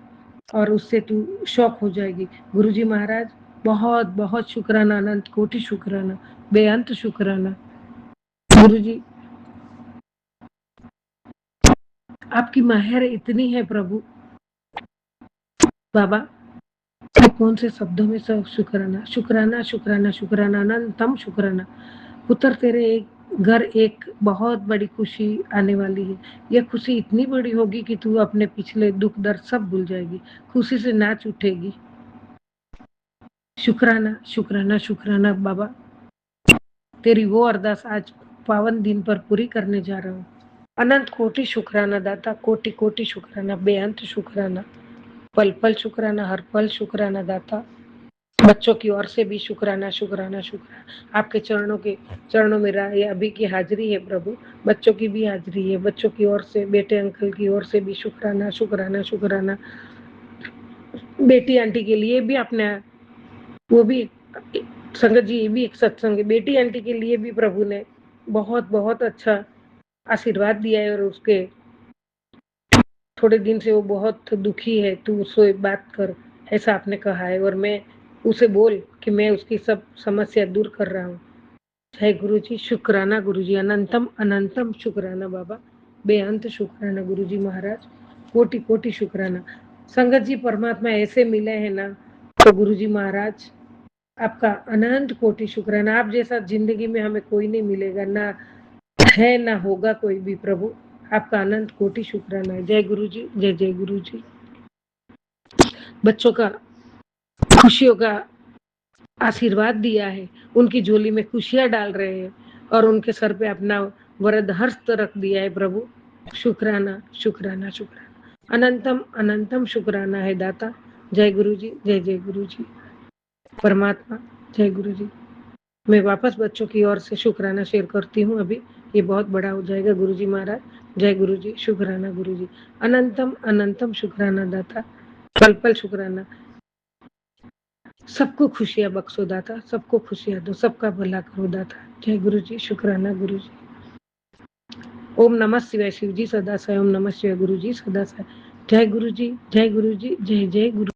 और उससे तू शौक हो जाएगी। गुरुजी महाराज, बहुत बहुत शुक्राना, अनंत कोटि शुक्राना, बेअंत शुक्राना। गुरुजी, आपकी मेहर इतनी है प्रभु। बाबा, कौन से शब्दों में सब शुक्राना शुक्राना शुक्राना शुक्राना, अनंतम शुक्राना। पुत्र, तेरे एक घर एक बहुत बड़ी खुशी आने वाली है। यह खुशी इतनी बड़ी होगी कि तू अपने पिछले दुख दर्द सब भूल जाएगी, खुशी से नाच उठेगी। शुक्राना शुक्राना शुक्राना बाबा। तेरी वो अरदास आज पावन दिन पर पूरी करने जा रहा हूँ। अनंत कोटि शुक्राना दाता, कोटि कोटि शुक्राना, बेअंत शुक्राना, पल पल शुक्राना, हर पल शुक्राना दाता। बच्चों की ओर से भी शुक्राना शुक्राना शुक्राना। आपके चरणों में अभी की हाजिरी है प्रभु। बच्चों की भी हाजिरी है, बच्चों की ओर से, बेटे अंकल की ओर से भी शुक्राना शुक्राना शुक्राना। बेटी आंटी के लिए भी आपने, वो भी संगत जी, ये भी एक सत्संग है। बेटी आंटी के लिए भी प्रभु ने बहुत बहुत अच्छा आशीर्वाद दिया है और उसके थोड़े दिन से वो बहुत दुखी है। तू उससे बात कर, ऐसा आपने कहा है, और मैं उसे बोल कि मैं उसकी सब समस्या दूर कर रहा हूँ। जय गुरु जी, शुक्राना गुरु जी, अनंतम अनंतम शुक्राना बाबा, बेअंत शुक्राना गुरु जी महाराज, कोटि कोटि शुक्राना। संगत जी, परमात्मा ऐसे मिले हैं ना, तो गुरु जी महाराज आपका अनंत कोटि शुक्राना। आप जैसा जिंदगी में हमें कोई नहीं मिलेगा, ना है ना होगा कोई भी प्रभु। आपका अनंत कोटि शुक्राना है। जय गुरु जी, जय जय गुरु जी। बच्चों का खुशियों का आशीर्वाद दिया है, उनकी झोली में खुशियां डाल रहे हैं और उनके सर पे अपना वरद हस्त रख दिया है प्रभु। शुक्राना शुक्राना शुक्राना, अनंतम अनंतम शुक्राना है दाता। जय गुरु जी, जय जय गुरु जी। परमात्मा, जय गुरु जी। मैं वापस बच्चों की ओर से शुक्राना शेयर करती हूँ अभी, ये बहुत बड़ा हो जाएगा। गुरु जी महाराज, जय गुरु जी, शुक्राना गुरु जी। अनंतम अनंतम शुक्राना दाता, पल पल शुक्राना। सबको खुशियाँ बख्शो दाता, सबको खुशियाँ दो, सबका भला करो दाता। जय गुरु जी, शुक्राना गुरु जी। ओम नमः शिवाय शिव जी सदा साय, ओम नमः शिवाय गुरु जी सदा साय। जय गुरु जी, जय गुरु जी, जय जय गुरु।